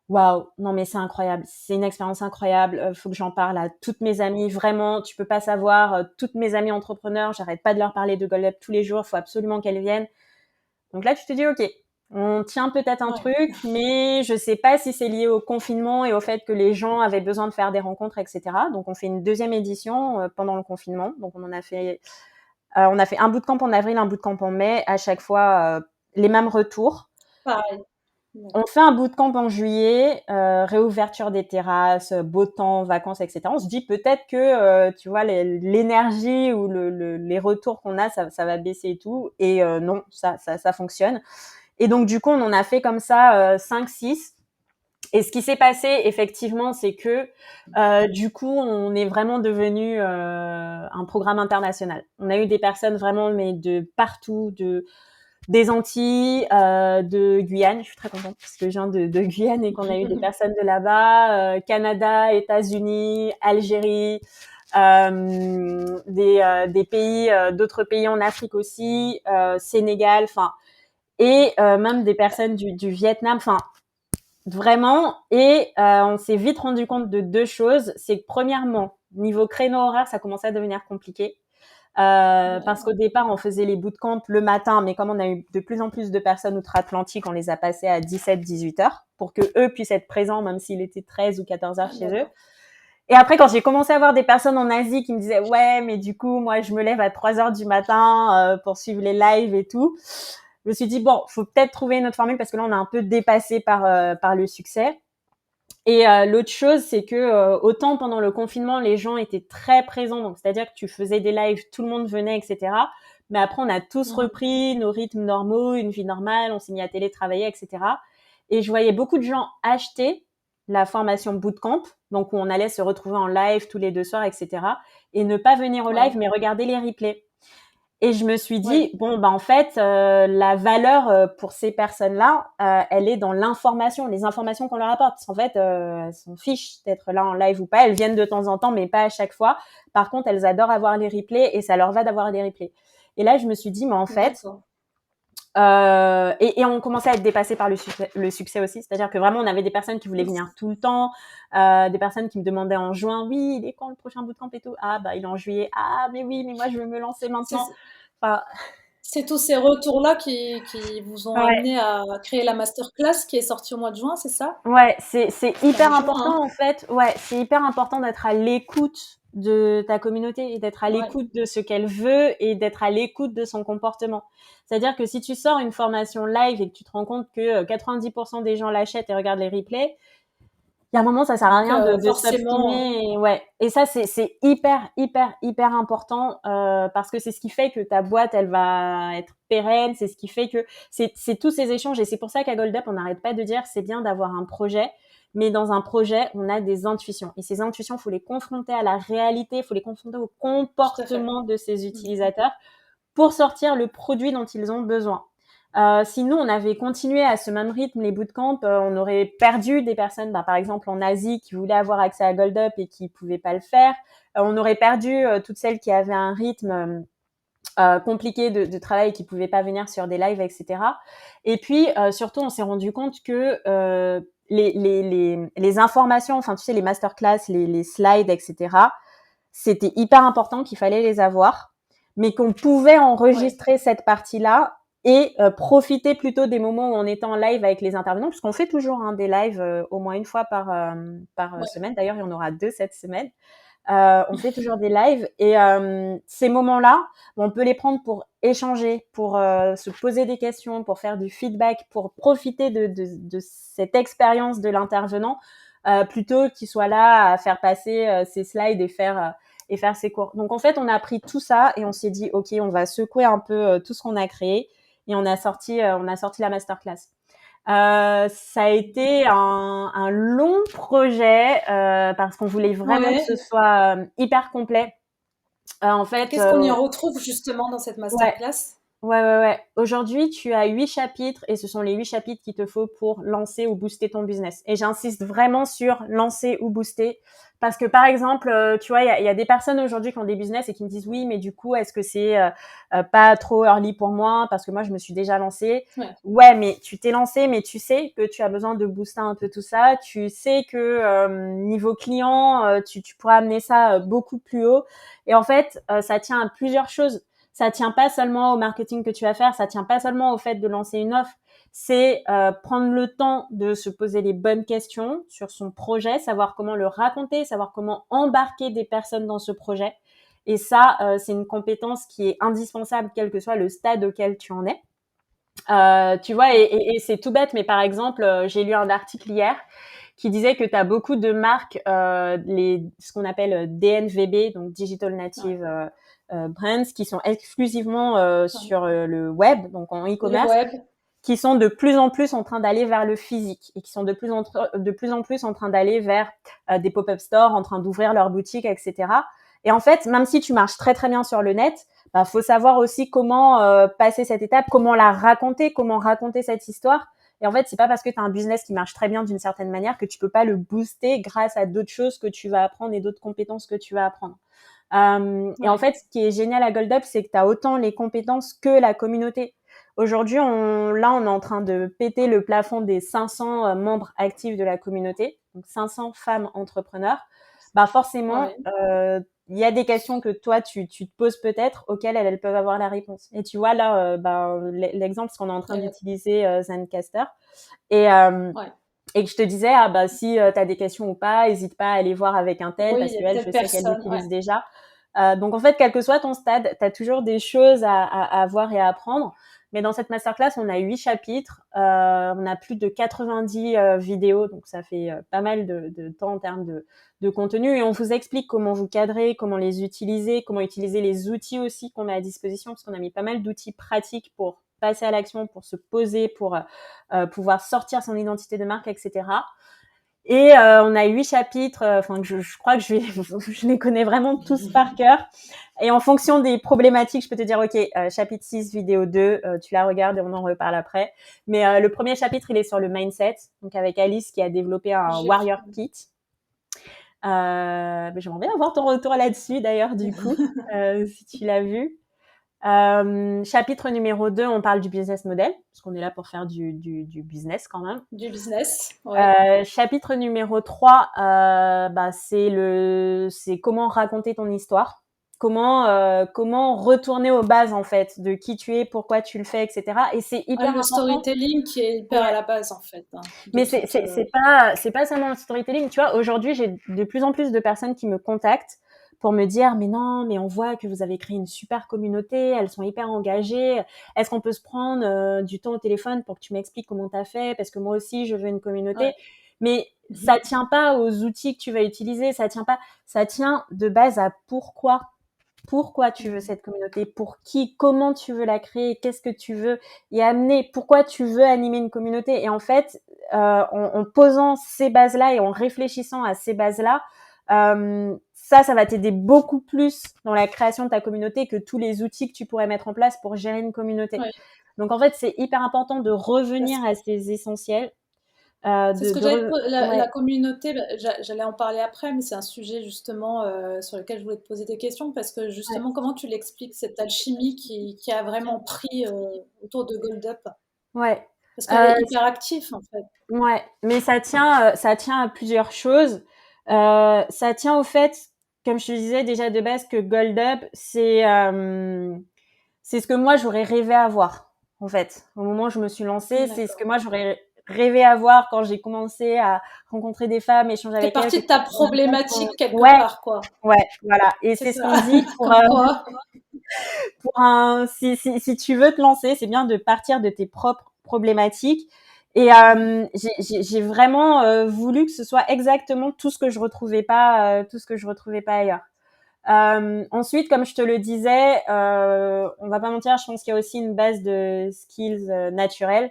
waouh, non mais c'est incroyable, c'est une expérience incroyable, faut que j'en parle à toutes mes amies, vraiment, tu peux pas savoir, toutes mes amies entrepreneurs, j'arrête pas de leur parler de GoldUp tous les jours, faut absolument qu'elles viennent. Donc là, tu te dis ok, on tient peut-être un Ouais. truc, mais je sais pas si c'est lié au confinement et au fait que les gens avaient besoin de faire des rencontres, etc. Donc on fait une deuxième édition pendant le confinement. Donc on a fait un bootcamp en avril, un bootcamp en mai, à chaque fois les mêmes retours. Pareil. On fait un bootcamp en juillet, réouverture des terrasses, beau temps, vacances, etc. On se dit peut-être que, tu vois, l'énergie ou les retours qu'on a, ça va baisser et tout. Et non, ça fonctionne. Et donc, du coup, on en a fait comme ça 5-6. Et ce qui s'est passé, effectivement, c'est que du coup, on est vraiment devenu un programme international. On a eu des personnes vraiment, mais de partout, des Antilles, de Guyane. Je suis très contente parce que je viens de Guyane et qu'on a eu des personnes de là-bas, Canada, États-Unis, Algérie, des pays, d'autres pays en Afrique aussi, Sénégal, enfin, et même des personnes du Vietnam, enfin, vraiment. Et on s'est vite rendu compte de deux choses. C'est que premièrement, niveau créneau horaire, ça commençait à devenir compliqué. Parce qu'au départ, on faisait les bootcamps le matin, mais comme on a eu de plus en plus de personnes outre-Atlantique, on les a passés à 17-18 heures pour que eux puissent être présents, même s'il était 13 ou 14 heures chez eux. Et après, quand j'ai commencé à voir des personnes en Asie qui me disaient, ouais, mais du coup, moi, je me lève à 3 heures du matin pour suivre les lives et tout, je me suis dit, bon, faut peut-être trouver une autre formule parce que là, on a un peu dépassé par le succès. Et l'autre chose, c'est que autant pendant le confinement, les gens étaient très présents, donc c'est-à-dire que tu faisais des lives, tout le monde venait, etc. Mais après, on a tous repris nos rythmes normaux, une vie normale, on s'est mis à télétravailler, etc. Et je voyais beaucoup de gens acheter la formation bootcamp, donc où on allait se retrouver en live tous les 2 soirs, etc. Et ne pas venir au live, mais regarder les replays. Et je me suis dit, bon, bah en fait, la valeur pour ces personnes-là, elle est dans l'information, les informations qu'on leur apporte. Parce qu'en fait, elles s'en fichent d'être là en live ou pas. Elles viennent de temps en temps, mais pas à chaque fois. Par contre, elles adorent avoir les replays et ça leur va d'avoir des replays. Et là, je me suis dit, mais en fait, et on commençait à être dépassé par le succès aussi. C'est-à-dire que vraiment, on avait des personnes qui voulaient venir tout le temps, des personnes qui me demandaient en juin, oui, il est quand le prochain bootcamp et tout? Ah, bah, il est en juillet. Ah, mais oui, mais moi, je veux me lancer maintenant. Enfin, C'est tous ces retours-là qui vous ont ouais. amené à créer la masterclass qui est sortie au mois de juin, c'est ça? Ouais, c'est C'était en hyper juin, hein? important en fait. Ouais, c'est hyper important d'être à l'écoute de ta communauté et d'être à Ouais, l'écoute de ce qu'elle veut et d'être à l'écoute de son comportement. C'est-à-dire que si tu sors une formation live et que tu te rends compte que 90% des gens l'achètent et regardent les replays, il y a un moment, ça sert à donc rien de forcément, s'obstiner. Ouais. Et ça, c'est hyper, hyper, hyper important parce que c'est ce qui fait que ta boîte, elle va être pérenne. C'est ce qui fait que c'est tous ces échanges. Et c'est pour ça qu'à GoldUp, on n'arrête pas de dire c'est bien d'avoir un projet. Mais dans un projet, on a des intuitions. Et ces intuitions, il faut les confronter à la réalité, il faut les confronter au tout à fait. comportement de ces utilisateurs pour sortir le produit dont ils ont besoin. Si nous, on avait continué à ce même rythme les bootcamps, on aurait perdu des personnes, par exemple en Asie, qui voulaient avoir accès à GoldUp et qui pouvaient pas le faire. On aurait perdu toutes celles qui avaient un rythme compliqué de travail et qui pouvaient pas venir sur des lives, etc. Et puis, surtout, on s'est rendu compte que les informations, enfin, tu sais, les masterclass, les slides, etc., c'était hyper important qu'il fallait les avoir, mais qu'on pouvait enregistrer cette partie-là et profiter plutôt des moments où on était en live avec les intervenants, puisqu'on fait toujours des lives au moins une fois par semaine. D'ailleurs, il y en aura 2 cette semaine. On fait toujours des lives et ces moments-là, on peut les prendre pour échanger, pour se poser des questions, pour faire du feedback, pour profiter de cette expérience de l'intervenant, plutôt qu'il soit là à faire passer ses slides et faire ses cours. Donc en fait, on a pris tout ça et on s'est dit, ok, on va secouer un peu tout ce qu'on a créé et on a sorti la masterclass. Ça a été un long projet parce qu'on voulait vraiment que Ouais. ce soit hyper complet. En Et fait, qu'est-ce qu'on y retrouve justement dans cette ouais. masterclass? Ouais, ouais, ouais. Aujourd'hui, tu as 8 chapitres et ce sont les 8 chapitres qu'il te faut pour lancer ou booster ton business. Et j'insiste vraiment sur lancer ou booster parce que, par exemple, tu vois, il y a des personnes aujourd'hui qui ont des business et qui me disent oui, mais du coup, est-ce que c'est pas trop early pour moi parce que moi, je me suis déjà lancée. Ouais. Ouais, mais tu t'es lancé, mais tu sais que tu as besoin de booster un peu tout ça. Tu sais que niveau client, tu pourras amener ça beaucoup plus haut. Et en fait, ça tient à plusieurs choses. Ça tient pas seulement au marketing que tu vas faire, ça tient pas seulement au fait de lancer une offre, c'est prendre le temps de se poser les bonnes questions sur son projet, savoir comment le raconter, savoir comment embarquer des personnes dans ce projet. Et ça, c'est une compétence qui est indispensable, quel que soit le stade auquel tu en es. Tu vois, et c'est tout bête, mais par exemple, j'ai lu un article hier qui disait que tu as beaucoup de marques, ce qu'on appelle DNVB, donc Digital Ouais. Native Brands, qui sont exclusivement Ouais. sur le web, donc en Le e-commerce, web. qui sont de plus en plus en train d'aller vers le physique et qui sont de plus en plus en train d'aller vers des pop-up stores, en train d'ouvrir leurs boutiques, etc. Et en fait, même si tu marches très très bien sur le net, bah, faut savoir aussi comment passer cette étape, comment raconter cette histoire. Et en fait, c'est pas parce que tu as un business qui marche très bien d'une certaine manière que tu peux pas le booster grâce à d'autres choses que tu vas apprendre et d'autres compétences que tu vas apprendre. Et en Ouais. fait, ce qui est génial à GoldUp, c'est que tu as autant les compétences que la communauté. Aujourd'hui, on est en train de péter le plafond des 500 membres actifs de la communauté, donc 500 femmes entrepreneurs. Bah forcément, Ouais. il y a des questions que toi, tu te poses peut-être, auxquelles elles peuvent avoir la réponse. Et tu vois, là, l'exemple, c'est qu'on est en train Ouais. d'utiliser Zencaster. Et, euh, Ouais. et que je te disais, ah bah si tu as des questions ou pas, n'hésite pas à aller voir avec un tel, Oui, il parce y que a elle, telle je sais qu'elle personne. Ouais. l'utilise déjà. Donc en fait, quel que soit ton stade, tu as toujours des choses à voir et à apprendre. Mais dans cette masterclass, on a 8 chapitres, on a plus de 90 vidéos, donc ça fait pas mal de temps en termes de contenu. Et on vous explique comment vous cadrer, comment les utiliser, comment utiliser les outils aussi qu'on met à disposition, parce qu'on a mis pas mal d'outils pratiques pour passer à l'action, pour se poser, pour pouvoir sortir son identité de marque, etc. Et on a 8 chapitres, enfin je crois que je les connais vraiment tous par cœur. Et en fonction des problématiques, je peux te dire, ok, chapitre 6, vidéo 2, tu la regardes et on en reparle après. Mais le premier chapitre, il est sur le mindset, donc avec Alice qui a développé un J'ai Warrior Kit. J'aimerais bien avoir ton retour là-dessus d'ailleurs, du coup, si tu l'as vu. Chapitre numéro 2, on parle du business model, parce qu'on est là pour faire du business quand même. du business. Ouais. Chapitre numéro 3, c'est comment raconter ton histoire. Comment retourner aux bases en fait de qui tu es, pourquoi tu le fais, etc. Et c'est Ouais, hyper le important. storytelling qui est hyper à Ouais. la base, en fait, hein, de Mais c'est toute. c'est c'est pas seulement le storytelling. Tu vois, aujourd'hui, j'ai de plus en plus de personnes qui me contactent pour me dire mais non, mais on voit que vous avez créé une super communauté, elles sont hyper engagées. Est-ce qu'on peut se prendre du temps au téléphone pour que tu m'expliques comment tu as fait parce que moi aussi je veux une communauté. Ouais. Mais Mhm. ça tient pas aux outils que tu vas utiliser, ça tient de base à pourquoi tu veux Mhm. cette communauté, pour qui, comment tu veux la créer, qu'est-ce que tu veux y amener, pourquoi tu veux animer une communauté. Et en fait, en posant ces bases-là et en réfléchissant à ces bases-là, ça va t'aider beaucoup plus dans la création de ta communauté que tous les outils que tu pourrais mettre en place pour gérer une communauté. Ouais. Donc en fait, c'est hyper important de revenir Parce à ces essentiels. C'est ce que la Ouais, communauté, bah, j'allais en parler après, mais c'est un sujet justement sur lequel je voulais te poser des questions parce que ouais, justement, comment tu l'expliques cette alchimie qui a vraiment pris autour de Gold Up? ouais. Parce qu'elle Euh, est hyper active en fait. Ouais, mais ça tient à plusieurs choses. Ça tient au fait, comme je te disais déjà de base, que Gold Up, c'est ce que moi j'aurais rêvé avoir, en fait. Au moment où je me suis lancée, c'est ce que D'accord. moi j'aurais rêvé avoir quand j'ai commencé à rencontrer des femmes, échanger C'est avec elles, parti que de ta tu te rendes compte problématique quelque ouais, part, quoi. ouais, voilà. Et C'est c'est ce ça. qu'on dit Comme quoi. si tu veux te lancer, c'est bien de partir de tes propres problématiques. Et j'ai vraiment voulu que ce soit exactement tout ce que je retrouvais pas ailleurs. Ensuite, comme je te le disais, on va pas mentir, je pense qu'il y a aussi une base de skills naturels.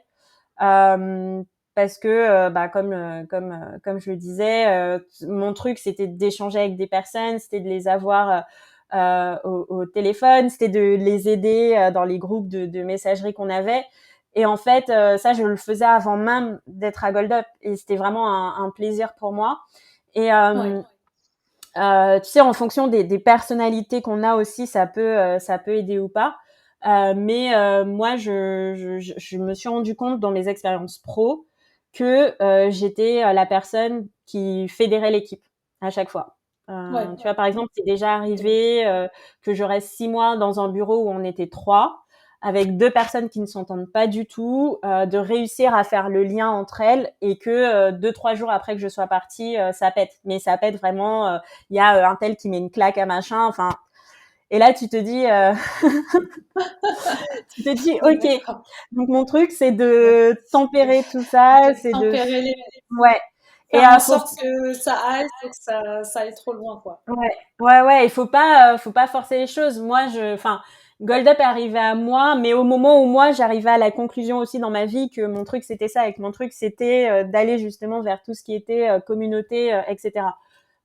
Euh, Parce que, comme je le disais, mon truc, c'était d'échanger avec des personnes, c'était de les avoir au téléphone, c'était de les aider dans les groupes de messagerie qu'on avait. Et en fait, ça, je le faisais avant même d'être à Gold Up. Et c'était vraiment un plaisir pour moi. Et Ouais. tu sais, en fonction des personnalités qu'on a aussi, ça peut aider ou pas. Mais moi, je me suis rendu compte dans mes expériences pro que j'étais la personne qui fédérait l'équipe à chaque fois. Ouais. Tu vois, par exemple, c'est déjà Ok. arrivé que je reste 6 mois dans un bureau où on était trois, avec deux personnes qui ne s'entendent pas du tout, de réussir à faire le lien entre elles et que 2, 3 jours après que je sois partie, ça pète. Mais ça pète vraiment. Il y a un tel qui met une claque à machin. Enfin, et là, tu te dis, ok. D'accord. Donc mon truc, c'est Ouais. de De, tempérer tout ça, de c'est de, tempérer les, ouais. Et faire en faut, sorte que ça aille et que ça aille trop loin, quoi. ouais, il faut pas forcer les choses. Moi, enfin, Gold Up est arrivé à moi, mais au moment où moi, j'arrivais à la conclusion aussi dans ma vie que mon truc c'était ça, et que mon truc c'était d'aller justement vers tout ce qui était communauté, etc.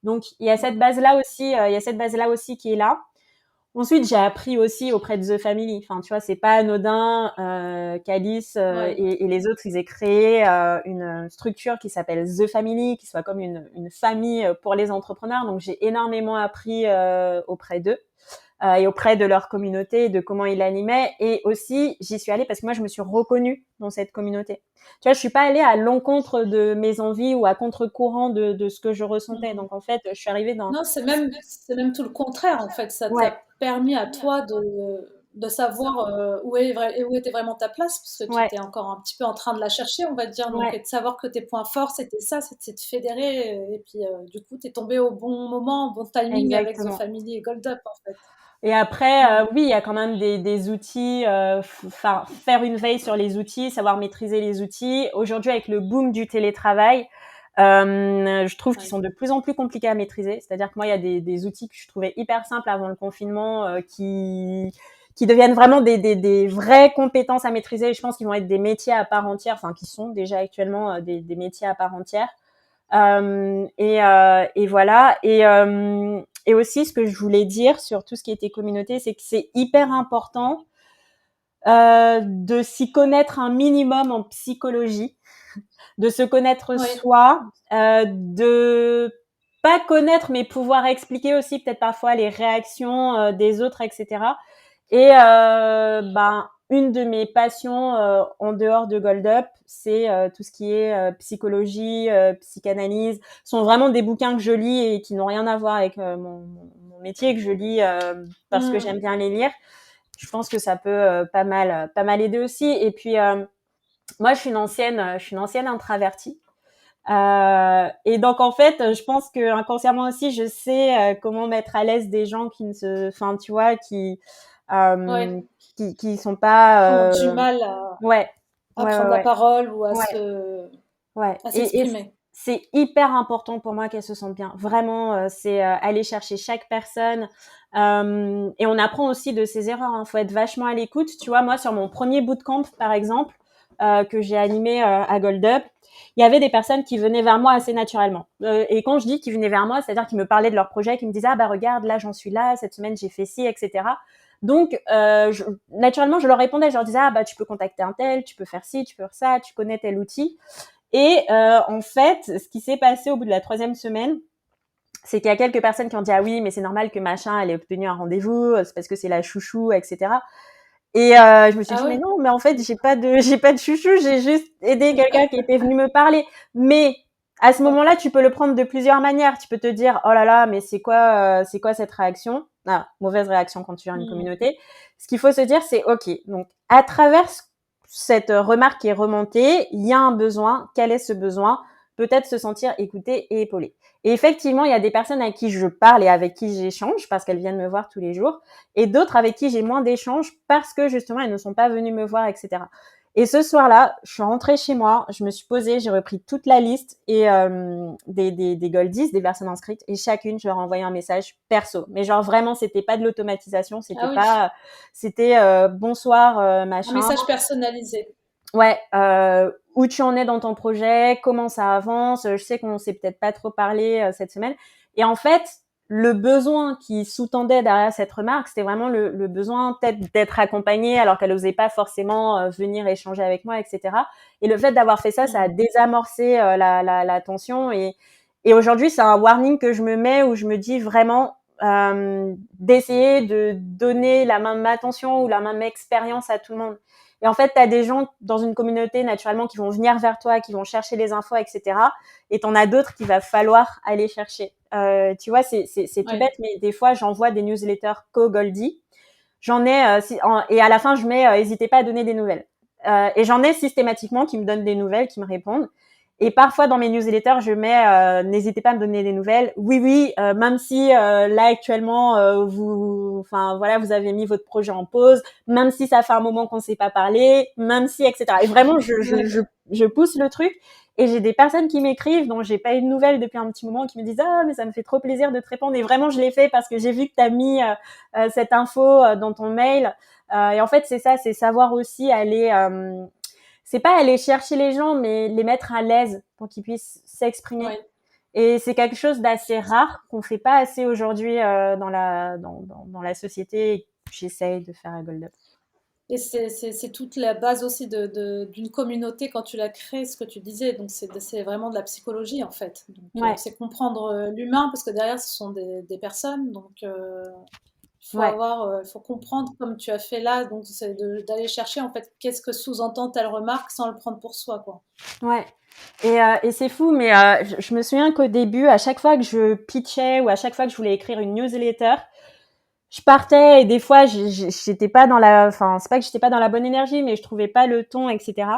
Donc il y a cette base là aussi, il y a cette base là aussi qui est là. Ensuite, j'ai appris aussi auprès de The Family. Enfin, tu vois, c'est pas anodin qu'Alice Ouais. et les autres, ils aient créé une structure qui s'appelle The Family, qui soit comme une famille pour les entrepreneurs. Donc, j'ai énormément appris auprès d'eux et auprès de leur communauté, de comment ils l'animaient. Et aussi, j'y suis allée parce que moi, je me suis reconnue dans cette communauté. Tu vois, je suis pas allée à l'encontre de mes envies ou à contre-courant de ce que je ressentais. Mhm. Donc, en fait, je suis arrivée dans... Non, c'est même tout le contraire, en fait. Ça Ouais, t'a permis à toi de savoir où était vraiment ta place, parce que tu ouais, étais encore un petit peu en train de la chercher, on va dire. Donc, ouais. et de savoir que tes points forts, c'était ça, c'était de fédérer. Et puis, du coup, tu es tombé au bon moment, au bon timing avec The Exactement. Family et Gold Up, en fait. Et après, Mm. oui, il y a quand même des outils, faire une veille sur les outils, savoir maîtriser les outils. Aujourd'hui, avec le boom du télétravail, je trouve qu'ils Ouais. sont de plus en plus compliqués à maîtriser. C'est-à-dire que moi, il y a des outils que je trouvais hyper simples avant le confinement, qui deviennent vraiment des vraies compétences à maîtriser. Et je pense qu'ils vont être des métiers à part entière, enfin, qui sont déjà actuellement des métiers à part entière. Et voilà. Et aussi, ce que je voulais dire sur tout ce qui était communauté, c'est que c'est hyper important de s'y connaître un minimum en psychologie, de se connaître Ouais. soi, de pas connaître, mais pouvoir expliquer aussi peut-être parfois les réactions des autres, etc. Et ben, une de mes passions en dehors de Gold Up, c'est tout ce qui est psychologie, psychanalyse. Ce sont vraiment des bouquins que je lis et qui n'ont rien à voir avec mon métier, que je lis parce que Mm. j'aime bien les lire. Je pense que ça peut pas mal aider aussi. Et puis, moi, je suis une ancienne introvertie. Et donc en fait, je pense que inconsciemment aussi, je sais comment mettre à l'aise des gens qui ne se, enfin tu vois, Ouais. euh, qui sont pas, Qui ont du mal ouais, à ouais, ouais, prendre la ouais, parole ou ouais, ouais. à Et s'exprimer. c'est hyper important pour moi qu'elles se sentent bien. Vraiment, c'est aller chercher chaque personne. Et on apprend aussi de ses erreurs. Hein. Faut être vachement à l'écoute. Tu vois, moi sur mon premier bootcamp, par exemple, que j'ai animé à Gold Up, il y avait des personnes qui venaient vers moi assez naturellement. Et quand je dis qu'ils venaient vers moi, c'est-à-dire qu'ils me parlaient de leur projet, qu'ils me disaient ah bah regarde là j'en suis là, cette semaine j'ai fait ci, etc. Donc naturellement je leur répondais, je leur disais ah bah tu peux contacter un tel, tu peux faire ci, tu peux faire ça, tu connais tel outil. Et en fait, ce qui s'est passé au bout de la troisième semaine, c'est qu'il y a quelques personnes qui ont dit ah oui mais c'est normal que machin elle ait obtenu un rendez-vous, c'est parce que c'est la chouchou, etc. Et je me suis Ah dit mais ouais? non, mais en fait j'ai pas de chouchou, j'ai juste aidé quelqu'un qui était venu me parler. Mais à ce Ouais. moment-là, tu peux le prendre de plusieurs manières. Tu peux te dire oh là là, mais c'est quoi cette réaction? Ah, mauvaise réaction quand tu as une Mm. communauté. Ce qu'il faut se dire, c'est ok. Donc à travers cette remarque qui est remontée, il y a un besoin. Quel est ce besoin? Peut-être se sentir écouté et épaulé. Et effectivement, il y a des personnes avec qui je parle et avec qui j'échange parce qu'elles viennent me voir tous les jours et d'autres avec qui j'ai moins d'échanges parce que justement elles ne sont pas venues me voir, etc. Et ce soir-là, je suis rentrée chez moi, je me suis posée, j'ai repris toute la liste et des Goldies, des personnes inscrites, et chacune, je leur ai envoyé un message perso. Mais genre vraiment, c'était pas de l'automatisation, Ah oui, c'était bonsoir un machin. message personnalisé. Ouais, où tu en es dans ton projet, comment ça avance. Je sais qu'on s'est peut-être pas trop parlé cette semaine. Et en fait, le besoin qui sous-tendait derrière cette remarque, c'était vraiment le besoin peut-être d'être accompagnée alors qu'elle n'osait pas forcément venir échanger avec moi, etc. Et le fait d'avoir fait ça, ça a désamorcé la tension. Et aujourd'hui, c'est un warning que je me mets où je me dis vraiment d'essayer de donner la même attention ou la même expérience à tout le monde. Et en fait, tu as des gens dans une communauté, naturellement, qui vont venir vers toi, qui vont chercher les infos, etc. Et t'en as d'autres qu'il va falloir aller chercher. Tu vois, c'est tout bête, mais des fois, j'envoie des newsletters co-Goldie. J'en ai, et à la fin, je mets, n'hésitez pas à donner des nouvelles. Et j'en ai systématiquement qui me donnent des nouvelles, qui me répondent. Et parfois, dans mes newsletters, je mets, n'hésitez pas à me donner des nouvelles. Oui, même si là actuellement, enfin voilà, vous avez mis votre projet en pause, même si ça fait un moment qu'on ne s'est pas parlé, même si, etc. Et vraiment, je pousse le truc. Et j'ai des personnes qui m'écrivent dont j'ai pas eu de nouvelles depuis un petit moment, qui me disent mais ça me fait trop plaisir de te répondre. Et vraiment, je l'ai fait parce que j'ai vu que tu as mis cette info dans ton mail. Et en fait, c'est ça, c'est savoir aussi aller c'est pas aller chercher les gens, mais les mettre à l'aise pour qu'ils puissent s'exprimer. Ouais. Et c'est quelque chose d'assez rare qu'on fait pas assez aujourd'hui dans la société. J'essaye de faire à Gold Up. Et c'est toute la base aussi d'une communauté quand tu la crées, ce que tu disais. Donc c'est vraiment de la psychologie en fait. Donc c'est comprendre l'humain parce que derrière ce sont des personnes. Donc faut comprendre comme tu as fait là. Donc c'est d'aller chercher en fait qu'est-ce que sous-entend telle remarque sans le prendre pour soi quoi. Ouais. Et c'est fou, mais je me souviens qu'au début, à chaque fois que je pitchais ou à chaque fois que je voulais écrire une newsletter, je partais et des fois j'étais pas dans enfin c'est pas que j'étais pas dans la bonne énergie, mais je trouvais pas le ton, etc.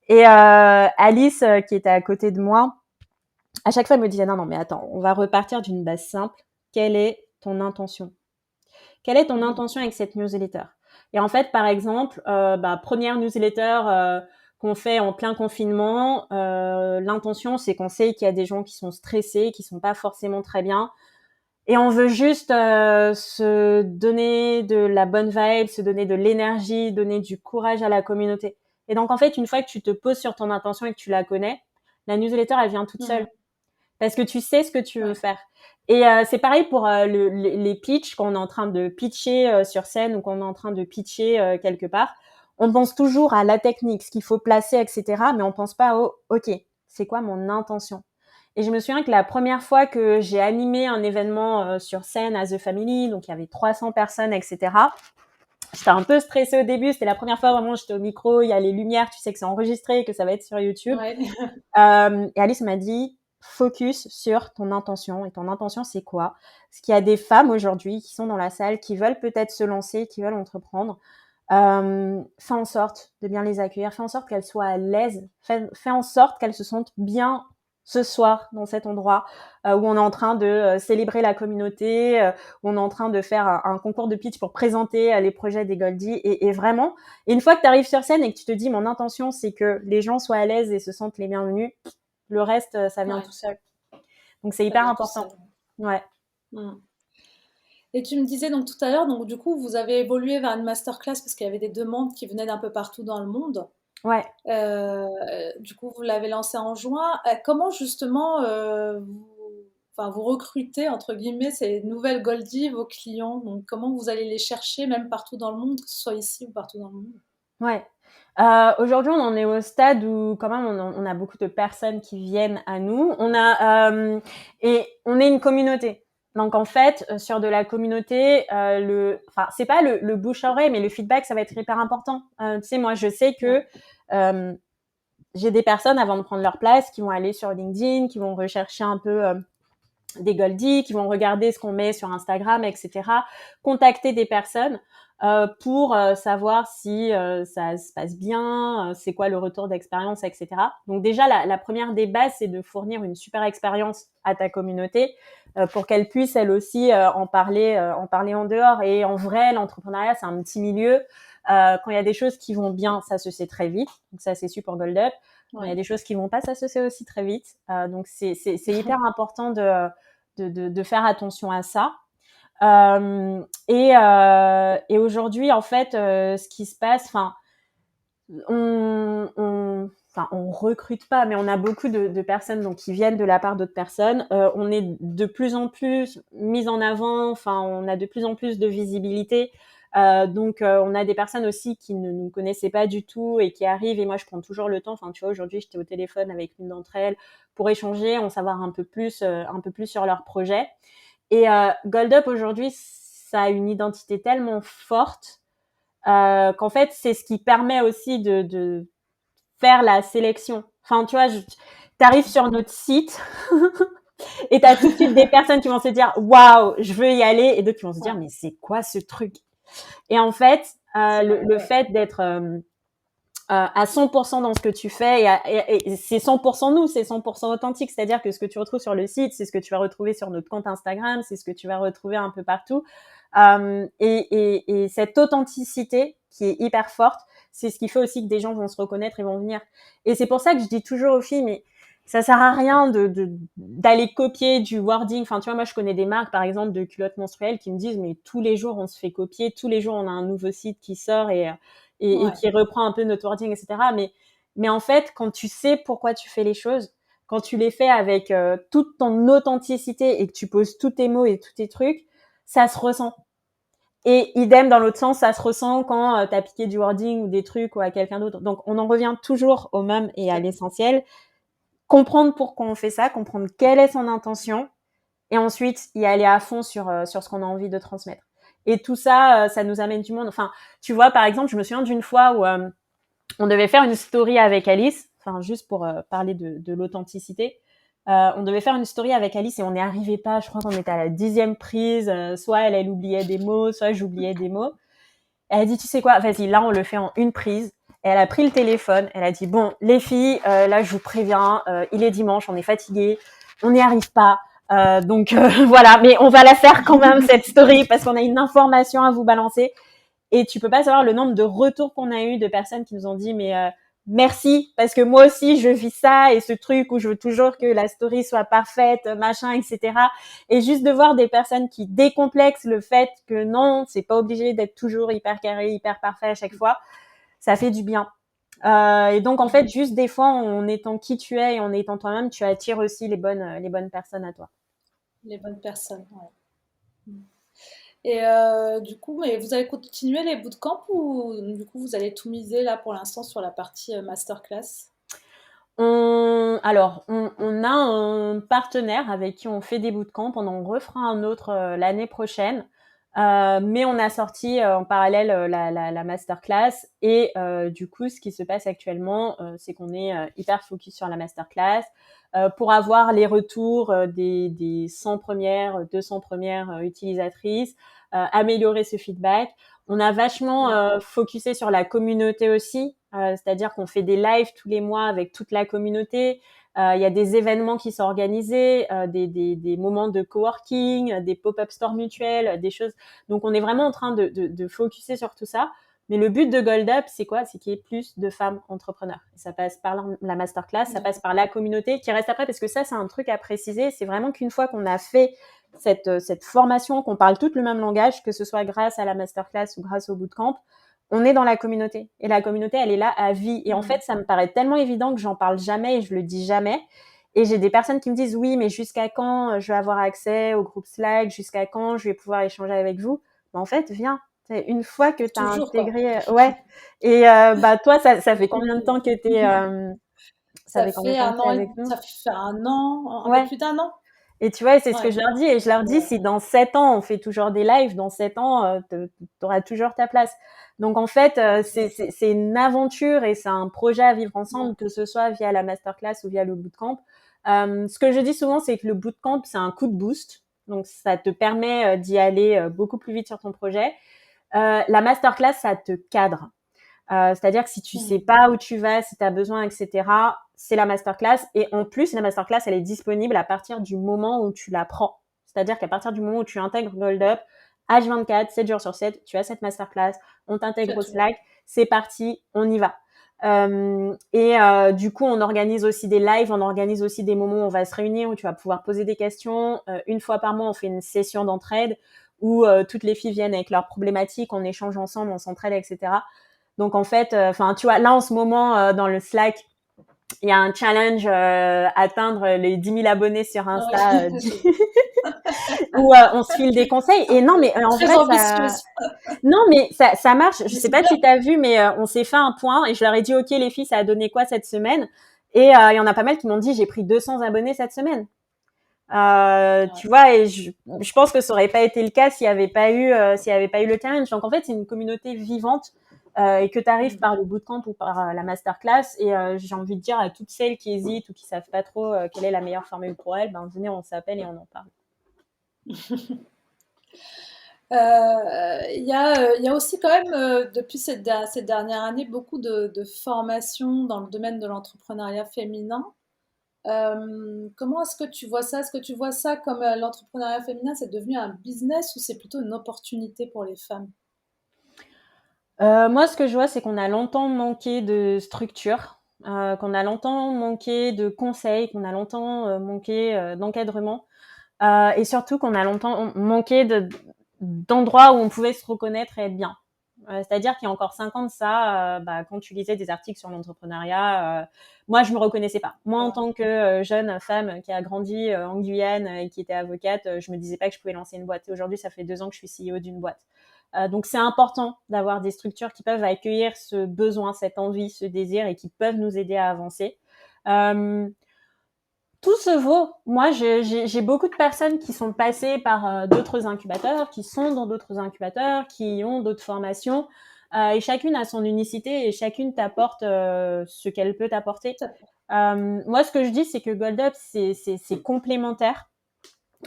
Et Alice qui était à côté de moi, à chaque fois elle me disait non mais attends, on va repartir d'une base simple. Quelle est ton intention? Quelle est ton intention avec cette newsletter? Et en fait, par exemple, première newsletter qu'on fait en plein confinement, l'intention c'est qu'on sait qu'il y a des gens qui sont stressés, qui sont pas forcément très bien. Et on veut juste se donner de la bonne vibe, se donner de l'énergie, donner du courage à la communauté. Et donc, en fait, une fois que tu te poses sur ton intention et que tu la connais, la newsletter, elle vient toute seule. Parce que tu sais ce que tu veux faire. Et c'est pareil pour les pitchs, quand on est en train de pitcher sur scène ou quand on est en train de pitcher quelque part. On pense toujours à la technique, ce qu'il faut placer, etc. Mais on pense pas au « OK, c'est quoi mon intention ?» Et je me souviens que la première fois que j'ai animé un événement sur scène à The Family, donc il y avait 300 personnes, etc., j'étais un peu stressée au début. C'était la première fois vraiment j'étais au micro, il y a les lumières, tu sais que c'est enregistré, que ça va être sur YouTube. Ouais. Et Alice m'a dit focus sur ton intention. Et ton intention, c'est quoi? Parce qu'il y a des femmes aujourd'hui qui sont dans la salle, qui veulent peut-être se lancer, qui veulent entreprendre. Fais en sorte de bien les accueillir, fais en sorte qu'elles soient à l'aise, fais en sorte qu'elles se sentent bien ce soir dans cet endroit où on est en train de célébrer la communauté, où on est en train de faire un concours de pitch pour présenter les projets des Goldie. Et vraiment, une fois que tu arrives sur scène et que tu te dis mon intention c'est que les gens soient à l'aise et se sentent les bienvenus, le reste ça vient tout seul. Donc c'est hyper important. Ouais. Et tu me disais donc tout à l'heure, donc du coup, vous avez évolué vers une masterclass parce qu'il y avait des demandes qui venaient d'un peu partout dans le monde. Ouais. Du coup, vous l'avez lancé en juin. Comment justement vous recrutez, entre guillemets, ces nouvelles Goldie, vos clients? Donc comment vous allez les chercher, même partout dans le monde, que ce soit ici ou partout dans le monde? Ouais. Aujourd'hui, on en est au stade où quand même on a beaucoup de personnes qui viennent à nous. Et on est une communauté. Donc en fait, sur de la communauté, c'est pas le bouche à oreille, mais le feedback, ça va être hyper important. Tu sais, moi, je sais que j'ai des personnes avant de prendre leur place qui vont aller sur LinkedIn, qui vont rechercher un peu des Goldie, qui vont regarder ce qu'on met sur Instagram, etc. Contacter des personnes pour savoir si ça se passe bien, c'est quoi le retour d'expérience, etc. Donc déjà, la première des bases, c'est de fournir une super expérience à ta communauté pour qu'elle puisse, elle aussi, en parler en dehors. Et en vrai, l'entrepreneuriat, c'est un petit milieu. Quand il y a des choses qui vont bien, ça se sait très vite. Donc ça, c'est su pour Gold Up. Quand il y a des choses qui vont pas, ça se sait aussi très vite. Donc c'est hyper important de faire attention à ça. Et aujourd'hui, en fait, ce qui se passe, enfin, on recrute pas, mais on a beaucoup de personnes donc qui viennent de la part d'autres personnes. On est de plus en plus mis en avant. Enfin, on a de plus en plus de visibilité. Donc, on a des personnes aussi qui ne nous connaissaient pas du tout et qui arrivent. Et moi, je prends toujours le temps. Enfin, tu vois, aujourd'hui, j'étais au téléphone avec l'une d'entre elles pour échanger, en savoir un peu plus sur leur projet. Et Gold Up aujourd'hui, ça a une identité tellement forte qu'en fait, c'est ce qui permet aussi de faire la sélection. Enfin, tu vois, t'arrives sur notre site et t'as tout de suite des personnes qui vont se dire waouh, je veux y aller, et d'autres qui vont se dire mais c'est quoi ce truc. Et en fait, le fait d'être à 100% dans ce que tu fais, et c'est 100% nous, c'est 100% authentique, c'est-à-dire que ce que tu retrouves sur le site, c'est ce que tu vas retrouver sur notre compte Instagram, c'est ce que tu vas retrouver un peu partout. Et cette authenticité qui est hyper forte, c'est ce qui fait aussi que des gens vont se reconnaître et vont venir. Et c'est pour ça que je dis toujours aux filles, mais ça sert à rien d'aller copier du wording. Enfin, tu vois, moi, je connais des marques, par exemple, de culottes menstruelles qui me disent, mais tous les jours, on se fait copier, tous les jours, on a un nouveau site qui sort et qui reprend un peu notre wording, etc. Mais en fait, quand tu sais pourquoi tu fais les choses, quand tu les fais avec toute ton authenticité et que tu poses tous tes mots et tous tes trucs, ça se ressent. Et idem dans l'autre sens, ça se ressent quand t'as piqué du wording ou des trucs ou à quelqu'un d'autre. Donc on en revient toujours au même et à l'essentiel. Comprendre pourquoi on fait ça, comprendre quelle est son intention, et ensuite y aller à fond sur ce qu'on a envie de transmettre. Et tout ça, ça nous amène du monde. Enfin, tu vois, par exemple, je me souviens d'une fois où on devait faire une story avec Alice, enfin juste pour parler de l'authenticité. On devait faire une story avec Alice et on n'y arrivait pas. Je crois qu'on était à la 10e prise. Soit elle oubliait des mots, soit j'oubliais des mots. Elle a dit, tu sais quoi, vas-y, là on le fait en une prise. Et elle a pris le téléphone. Elle a dit, bon, les filles, là je vous préviens, il est dimanche, on est fatigué, on n'y arrive pas. Donc voilà, mais on va la faire quand même cette story parce qu'on a une information à vous balancer. Et tu peux pas savoir le nombre de retours qu'on a eu de personnes qui nous ont dit mais merci parce que moi aussi je vis ça et ce truc où je veux toujours que la story soit parfaite, machin, etc. Et juste de voir des personnes qui décomplexent le fait que non, c'est pas obligé d'être toujours hyper carré, hyper parfait à chaque fois, ça fait du bien. Et donc en fait juste des fois en étant qui tu es et en étant toi-même, tu attires aussi les bonnes personnes à toi. Les bonnes personnes, ouais. Et du coup, mais vous allez continuer les bootcamps ou du coup vous allez tout miser là pour l'instant sur la partie masterclass? On a un partenaire avec qui on fait des bootcamps. On en refera un autre l'année prochaine. Mais on a sorti en parallèle la masterclass. Et du coup, ce qui se passe actuellement, c'est qu'on est hyper focus sur la masterclass pour avoir les retours des 100 premières, 200 premières utilisatrices, améliorer ce feedback. On a vachement focusé sur la communauté aussi, c'est-à-dire qu'on fait des lives tous les mois avec toute la communauté. Il y a des événements qui sont organisés, des moments de coworking, des pop-up stores mutuels, des choses. Donc, on est vraiment en train de focuser sur tout ça. Mais le but de Gold Up, c'est quoi? C'est qu'il y ait plus de femmes entrepreneurs. Et ça passe par la masterclass, ça passe par la communauté qui reste après, parce que ça, c'est un truc à préciser. C'est vraiment qu'une fois qu'on a fait cette formation, qu'on parle tout le même langage, que ce soit grâce à la masterclass ou grâce au bootcamp, on est dans la communauté. Et la communauté, elle est là à vie. Et en fait, ça me paraît tellement évident que j'en parle jamais et je le dis jamais. Et j'ai des personnes qui me disent, oui, mais jusqu'à quand je vais avoir accès au groupe Slack? Jusqu'à quand je vais pouvoir échanger avec vous? En fait, viens. Une fois que tu as intégré... Ouais. Et toi, ça fait combien de temps que tu es... ça fait combien de temps que tu es avec nous? Ça fait un an, un peu Ouais. plus d'un an. Et tu vois, c'est ce que je leur dis. Et je leur dis, si dans 7 ans, on fait toujours des lives, dans 7 ans, tu auras toujours ta place. Donc, en fait, c'est une aventure et c'est un projet à vivre ensemble, que ce soit via la masterclass ou via le bootcamp. Ce que je dis souvent, c'est que le bootcamp, c'est un coup de boost. Donc, ça te permet d'y aller beaucoup plus vite sur ton projet. La masterclass, ça te cadre. C'est-à-dire que si tu sais pas où tu vas, si tu as besoin, etc., c'est la masterclass. Et en plus, la masterclass, elle est disponible à partir du moment où tu la prends. C'est-à-dire qu'à partir du moment où tu intègres Gold Up, H24, 7 jours sur 7, tu as cette masterclass, on t'intègre au Slack, c'est parti, on y va. Du coup, on organise aussi des lives, on organise aussi des moments où on va se réunir, où tu vas pouvoir poser des questions. Une fois par mois, on fait une session d'entraide où toutes les filles viennent avec leurs problématiques, on échange ensemble, on s'entraide, etc. Donc en fait, tu vois, là en ce moment dans le Slack, il y a un challenge atteindre les 10 000 abonnés sur Insta Ouais. où on se file des conseils. Et non, mais en Très vrai, ça, ambitieuse. non, mais ça marche. Je Mais sais c'est pas bien. si tu as vu, mais on s'est fait un point et je leur ai dit, OK, les filles, ça a donné quoi cette semaine? Et il y en a pas mal qui m'ont dit, j'ai pris 200 abonnés cette semaine. Ouais. Tu vois, et je pense que ça aurait pas été le cas s'il y avait pas eu le challenge. Donc en fait, c'est une communauté vivante et que tu arrives Mm. par le bootcamp ou par la masterclass. Et j'ai envie de dire à toutes celles qui hésitent ou qui savent pas trop quelle est la meilleure formule pour elles, ben venez, on s'appelle et on en parle. Il y a aussi quand même, depuis ces dernières années, beaucoup de formations dans le domaine de l'entrepreneuriat féminin. Comment est-ce que tu vois ça? Est-ce que tu vois ça comme l'entrepreneuriat féminin, c'est devenu un business ou c'est plutôt une opportunité pour les femmes? Moi, ce que je vois, c'est qu'on a longtemps manqué de structure, qu'on a longtemps manqué de conseils, qu'on a longtemps manqué d'encadrement. Et surtout qu'on a longtemps manqué d'endroits où on pouvait se reconnaître et être bien. C'est-à-dire qu'il y a encore 5 ans de ça, quand tu lisais des articles sur l'entrepreneuriat, moi, je me reconnaissais pas. Moi, en Ouais, tant que jeune femme qui a grandi en Guyane et qui était avocate, je me disais pas que je pouvais lancer une boîte. Et aujourd'hui, ça fait 2 ans que je suis CEO d'une boîte. Donc, c'est important d'avoir des structures qui peuvent accueillir ce besoin, cette envie, ce désir et qui peuvent nous aider à avancer. Euh, Tout se vaut. Moi, j'ai beaucoup de personnes qui sont passées par d'autres incubateurs, qui sont dans d'autres incubateurs, qui ont d'autres formations, et chacune a son unicité et chacune t'apporte ce qu'elle peut t'apporter. ça Moi, ce que je dis, c'est que Gold Up, c'est complémentaire.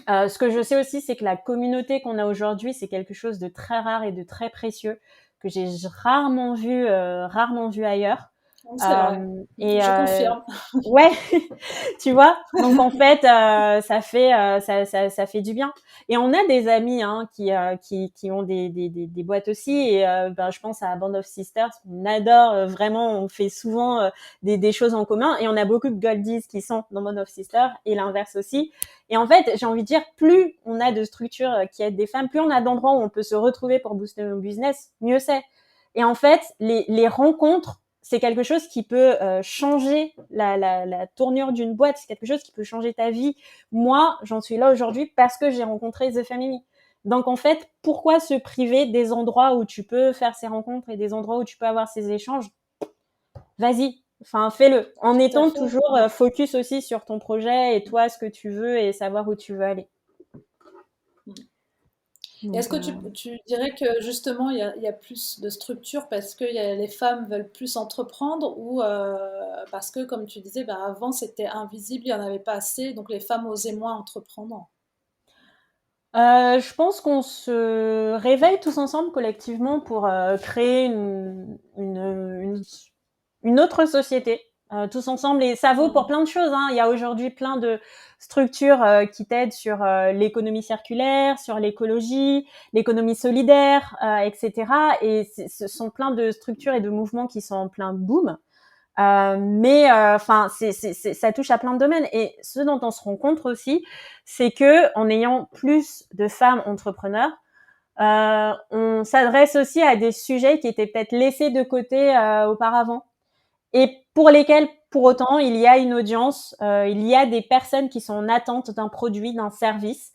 Ce que je sais aussi, c'est que la communauté qu'on a aujourd'hui, c'est quelque chose de très rare et de très précieux que j'ai rarement vu ailleurs. c'est vrai. Et Je confirme. ouais, tu vois. Donc en fait, ça fait du bien. Et on a des amis qui ont des boîtes aussi. Et je pense à Band of Sisters. On adore vraiment. On fait souvent des choses en commun. Et on a beaucoup de Goldies qui sont dans Band of Sisters et l'inverse aussi. Et en fait, j'ai envie de dire, plus on a de structures qui aident des femmes, plus on a d'endroits où on peut se retrouver pour booster nos business, mieux c'est. Et en fait, les rencontres, c'est quelque chose qui peut changer la tournure d'une boîte, c'est quelque chose qui peut changer ta vie. Moi, j'en suis là aujourd'hui parce que j'ai rencontré The Family. Donc en fait, pourquoi se priver des endroits où tu peux faire ces rencontres et des endroits où tu peux avoir ces échanges? Vas-y, enfin fais-le, en Tout à étant fait. toujours focus aussi sur ton projet et toi, ce que tu veux et savoir où tu veux aller. Est-ce Donc, que tu dirais que justement il y a plus de structure parce que les femmes veulent plus entreprendre ou parce que comme tu disais, ben, avant c'était invisible, il n'y en avait pas assez, donc les femmes osaient moins entreprendre. je pense qu'on se réveille tous ensemble collectivement pour créer une autre société, tous ensemble. Et ça vaut pour Mm. plein de choses, hein. Il y a aujourd'hui plein de structures qui t'aident sur l'économie circulaire, sur l'écologie, l'économie solidaire, etc. Et ce sont plein de structures et de mouvements qui sont en plein boom. Mais enfin, ça touche à plein de domaines. Et ce dont on se rend compte aussi, c'est que en ayant plus de femmes entrepreneurs, on s'adresse aussi à des sujets qui étaient peut-être laissés de côté auparavant et pour lesquels, pour autant, il y a une audience, il y a des personnes qui sont en attente d'un produit, d'un service.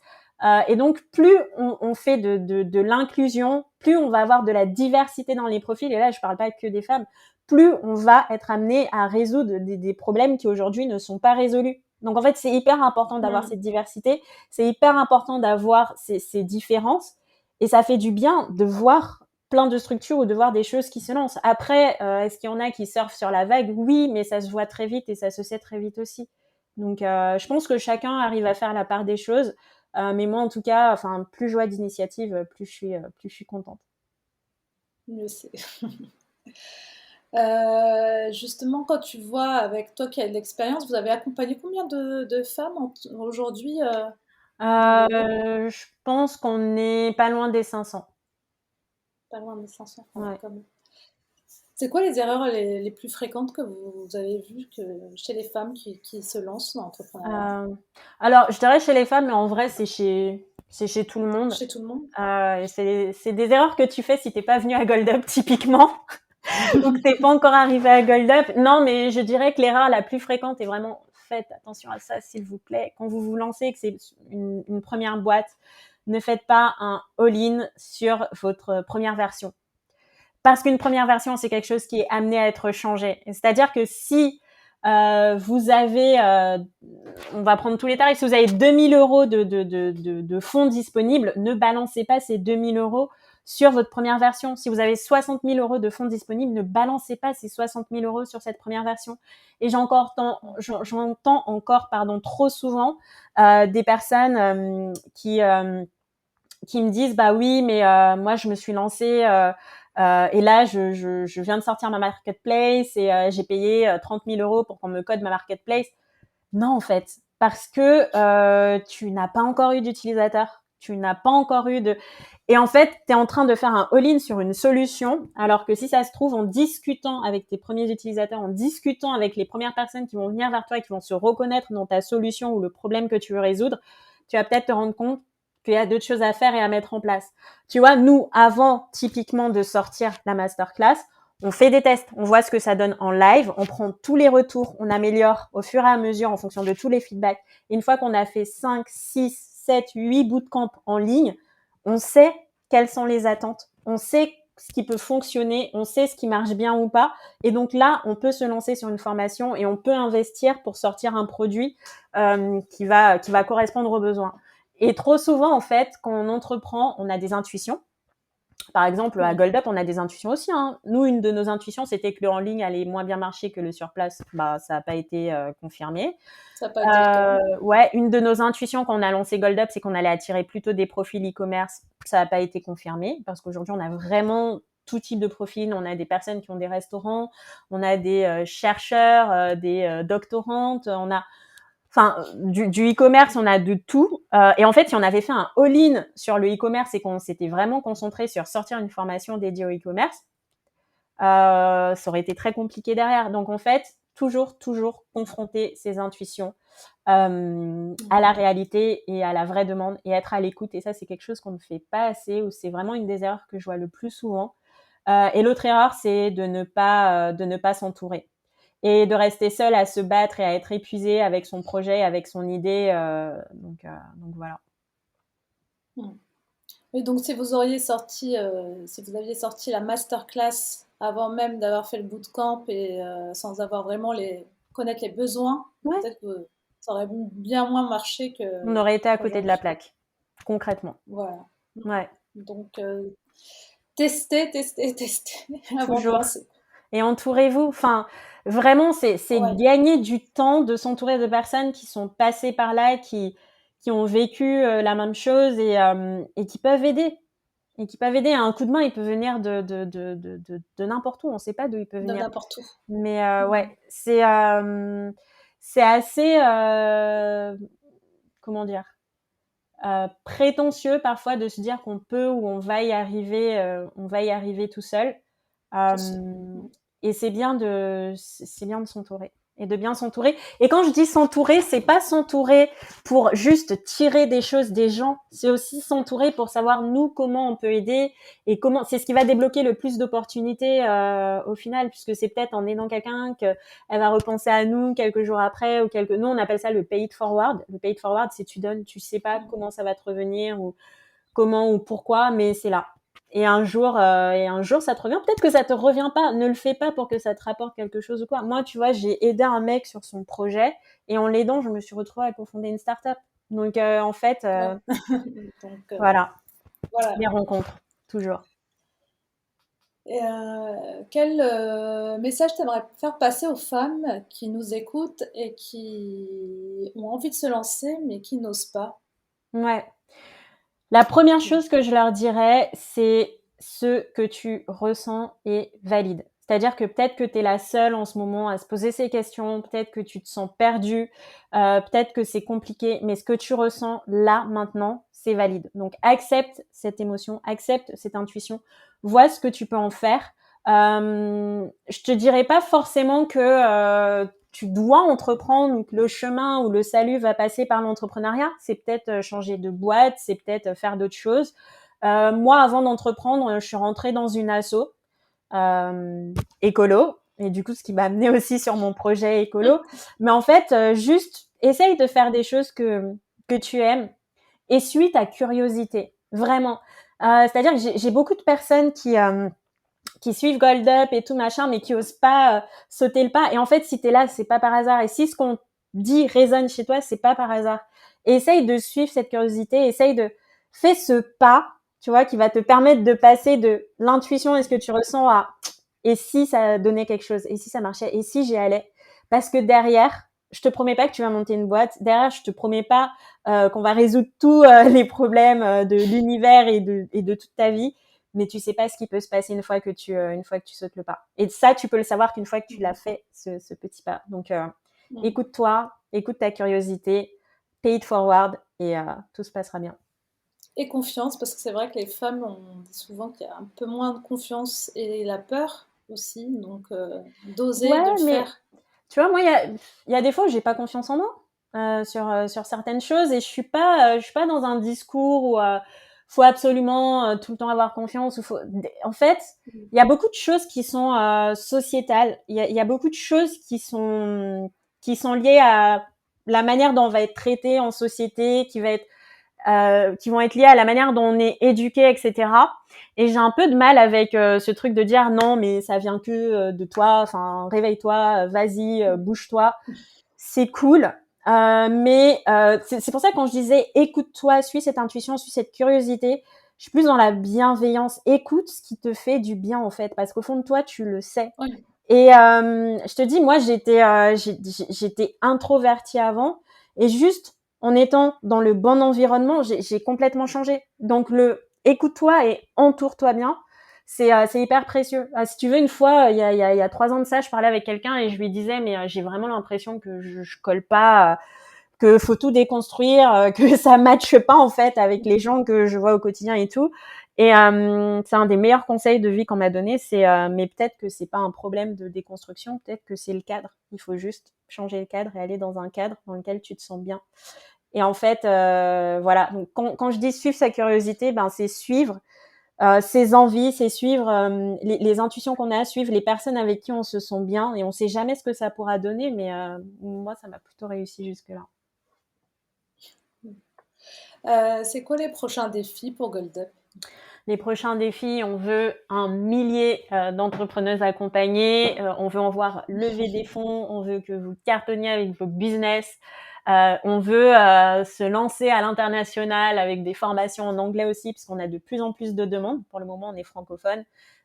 Et donc, plus on fait de l'inclusion, plus on va avoir de la diversité dans les profils, et là, je parle pas que des femmes, plus on va être amené à résoudre des problèmes qui aujourd'hui ne sont pas résolus. Donc, en fait, c'est hyper important d'avoir Mm. cette diversité, c'est hyper important d'avoir ces différences, et ça fait du bien de voir plein de structures ou de voir des choses qui se lancent. Après, est-ce qu'il y en a qui surfent sur la vague? Oui, mais ça se voit très vite et ça se sait très vite aussi. Donc, je pense que chacun arrive à faire la part des choses. Mais moi, en tout cas, enfin, plus je vois d'initiatives, plus je suis contente. Je sais. Justement, quand tu vois avec toi qui as de l'expérience, vous avez accompagné combien de femmes aujourd'hui dans le groupe? Je pense qu'on est pas loin des 500. Pas loin de 500, ouais, Ouais. quand même. C'est quoi les erreurs les plus fréquentes que vous avez vues chez les femmes qui se lancent dans l'entrepreneuriat? Alors, je dirais chez les femmes, mais en vrai, c'est chez tout le monde. Chez tout le monde? Et c'est des erreurs que tu fais si t'es pas venu à Gold Up, typiquement. ou que t'es pas encore arrivé à Gold Up. Non, mais je dirais que l'erreur la plus fréquente est vraiment faites attention à ça, s'il vous plaît. Quand vous vous lancez, que c'est une première boîte, ne faites pas un all-in sur votre première version. Parce qu'une première version, c'est quelque chose qui est amené à être changé. C'est-à-dire que si vous avez, on va prendre tous les tarifs, si vous avez 2000 euros de fonds disponibles, ne balancez pas ces 2000 euros sur votre première version. Si vous avez 60 000 euros de fonds disponibles, ne balancez pas ces 60 000 euros sur cette première version. Et j'entends encore trop souvent des personnes qui me disent bah oui mais moi je me suis lancée et là je viens de sortir ma marketplace et j'ai payé 30 000 euros pour qu'on me code ma marketplace. Non en fait, parce que tu n'as pas encore eu d'utilisateurs, tu n'as pas encore eu de... Et en fait, tu es en train de faire un all-in sur une solution, alors que si ça se trouve, en discutant avec tes premiers utilisateurs, en discutant avec les premières personnes qui vont venir vers toi et qui vont se reconnaître dans ta solution ou le problème que tu veux résoudre, tu vas peut-être te rendre compte qu'il y a d'autres choses à faire et à mettre en place. Tu vois, nous, avant typiquement de sortir la masterclass, on fait des tests, on voit ce que ça donne en live, on prend tous les retours, on améliore au fur et à mesure en fonction de tous les feedbacks. Et une fois qu'on a fait 5, 6, 7, 8 bootcamps en ligne, on sait quelles sont les attentes, on sait ce qui peut fonctionner, on sait ce qui marche bien ou pas. Et donc là, on peut se lancer sur une formation et on peut investir pour sortir un produit qui va correspondre aux besoins. Et trop souvent, en fait, quand on entreprend, on a des intuitions. Par exemple, à Gold Up, on a des intuitions aussi. Hein. Nous, une de nos intuitions, c'était que le en ligne allait moins bien marcher que le sur place. Bah, ça n'a pas été confirmé. Ça n'a pas été le cas. Ouais, une de nos intuitions quand on a lancé Gold Up, c'est qu'on allait attirer plutôt des profils e-commerce. Ça n'a pas été confirmé parce qu'aujourd'hui, on a vraiment tout type de profil. On a des personnes qui ont des restaurants, on a des chercheurs, des doctorantes, on a... Enfin, du e-commerce, on a de tout. Et en fait, si on avait fait un all-in sur le e-commerce et qu'on s'était vraiment concentré sur sortir une formation dédiée au e-commerce, ça aurait été très compliqué derrière. Donc, en fait, toujours confronter ses intuitions à la réalité et à la vraie demande et être à l'écoute. Et ça, c'est quelque chose qu'on ne fait pas assez ou c'est vraiment une des erreurs que je vois le plus souvent. Et l'autre erreur, c'est de ne pas s'entourer. Et de rester seul à se battre et à être épuisé avec son projet, avec son idée. Donc voilà. Et donc, si vous aviez sorti la masterclass avant même d'avoir fait le bootcamp et sans avoir vraiment connaître les besoins, Ouais. peut-être que ça aurait bien moins marché que. On aurait été à côté de la plaque, concrètement. Voilà. Ouais. Donc, tester avant de Toujours. lancer. Et entourez-vous. Enfin, vraiment, c'est Ouais. gagner du temps de s'entourer de personnes qui sont passées par là, qui ont vécu la même chose et qui peuvent aider. Et qui peuvent aider. Un coup de main, il peut venir de n'importe où. On ne sait pas d'où il peut De venir. n'importe où. Mais ouais, c'est assez, comment dire, prétentieux parfois de se dire qu'on peut ou on va y arriver tout seul. Et c'est bien de s'entourer et de bien s'entourer. Et quand je dis s'entourer, c'est pas s'entourer pour juste tirer des choses des gens, c'est aussi s'entourer pour savoir nous comment on peut aider et comment c'est ce qui va débloquer le plus d'opportunités au final, puisque c'est peut-être en aidant quelqu'un qu'elle va repenser à nous quelques jours après ou nous on appelle ça le pay it forward. Le pay it forward, c'est tu donnes, tu sais pas comment ça va te revenir ou comment ou pourquoi, mais c'est là. Et un jour, ça te revient. Peut-être que ça te revient pas. Ne le fais pas pour que ça te rapporte quelque chose ou quoi. Moi, tu vois, j'ai aidé un mec sur son projet et en l'aidant, je me suis retrouvée à cofonder une start-up. Donc, en fait, Donc, voilà. voilà. Les rencontres, toujours. Et, quel message t'aimerais faire passer aux femmes qui nous écoutent et qui ont envie de se lancer mais qui n'osent pas? Ouais. La première chose que je leur dirais, c'est ce que tu ressens est valide. C'est-à-dire que peut-être que tu es la seule en ce moment à se poser ces questions, peut-être que tu te sens perdue, peut-être que c'est compliqué, mais ce que tu ressens là, maintenant, c'est valide. Donc accepte cette émotion, accepte cette intuition, vois ce que tu peux en faire. Je te dirais pas forcément que tu dois entreprendre ou que le chemin ou le salut va passer par l'entrepreneuriat. C'est peut-être changer de boîte, c'est peut-être faire d'autres choses. Moi, avant d'entreprendre, je suis rentrée dans une asso. écolo. Et du coup, ce qui m'a amené aussi sur mon projet écolo. Mais en fait, juste essaye de faire des choses que tu aimes et suis ta curiosité. Vraiment. C'est-à-dire que j'ai beaucoup de personnes qui suivent Gold Up et tout machin, mais qui osent pas sauter le pas. Et en fait, si t'es là, c'est pas par hasard. Et si ce qu'on dit résonne chez toi, c'est pas par hasard. Et essaye de suivre cette curiosité, essaye de fais ce pas, tu vois, qui va te permettre de passer de l'intuition et ce que tu ressens à et si ça donnait quelque chose, et si ça marchait, et si j'y allais. Parce que derrière, je te promets pas que tu vas monter une boîte. Derrière, je te promets pas qu'on va résoudre tous les problèmes de l'univers et de toute ta vie, mais tu sais pas ce qui peut se passer une fois que tu sautes le pas. Et ça, tu peux le savoir qu'une fois que tu l'as fait, ce petit pas. Donc, écoute-toi, écoute ta curiosité, pay it forward et tout se passera bien. Et confiance, parce que c'est vrai que les femmes, on dit souvent qu'il y a un peu moins de confiance et la peur aussi, donc d'oser, de Ouais, le mais faire. tu vois, moi, il y a des fois où j'ai pas confiance en moi sur certaines choses et je suis pas dans un discours où faut absolument tout le temps avoir confiance. En fait, il y a beaucoup de choses qui sont sociétales. Il y a beaucoup de choses qui sont liées à la manière dont on va être traité en société, qui vont être liées à la manière dont on est éduqué, etc. Et j'ai un peu de mal avec ce truc de dire non, mais ça vient que de toi. Enfin, réveille-toi, vas-y, bouge-toi. C'est cool. C'est pour ça que quand je disais écoute-toi, suis cette intuition, suis cette curiosité, je suis plus dans la bienveillance. Écoute ce qui te fait du bien en fait, parce qu'au fond de toi, tu le sais. Oui. Et je te dis, moi, j'étais introvertie avant, et juste en étant dans le bon environnement, j'ai complètement changé. Donc le écoute-toi et entoure-toi bien, c'est hyper précieux. Si tu veux, une fois, il y a 3 ans de ça, je parlais avec quelqu'un et je lui disais, mais j'ai vraiment l'impression que je colle pas, que faut tout déconstruire, que ça matche pas en fait avec les gens que je vois au quotidien et tout. Et c'est un des meilleurs conseils de vie qu'on m'a donné, c'est mais peut-être que c'est pas un problème de déconstruction, peut-être que c'est le cadre. Il faut juste changer le cadre et aller dans un cadre dans lequel tu te sens bien. Et en fait, voilà. Donc, quand je dis suivre sa curiosité, ben c'est suivre ses envies, c'est suivre les intuitions qu'on a, suivre les personnes avec qui on se sent bien. Et on sait jamais ce que ça pourra donner, mais moi, ça m'a plutôt réussi jusque-là. C'est quoi les prochains défis pour Gold Up? Les prochains défis, on veut un millier d'entrepreneuses accompagnées, on veut en voir lever des fonds, on veut que vous cartonniez avec vos business, on veut se lancer à l'international avec des formations en anglais aussi, puisqu'on a de plus en plus de demandes. Pour le moment, on est francophone,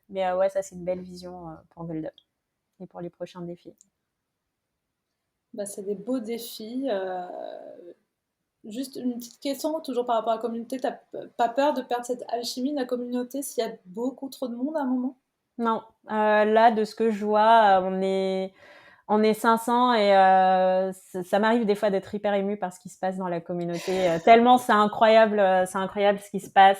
mais ouais, ça c'est une belle vision pour Gold Up et pour les prochains défis. Bah, c'est des beaux défis. Juste une petite question, toujours par rapport à la communauté. T'as pas peur de perdre cette alchimie de la communauté s'il y a beaucoup trop de monde à un moment? Non, là, de ce que je vois, on est 500 et ça m'arrive des fois d'être hyper émue par ce qui se passe dans la communauté. Tellement c'est incroyable ce qui se passe.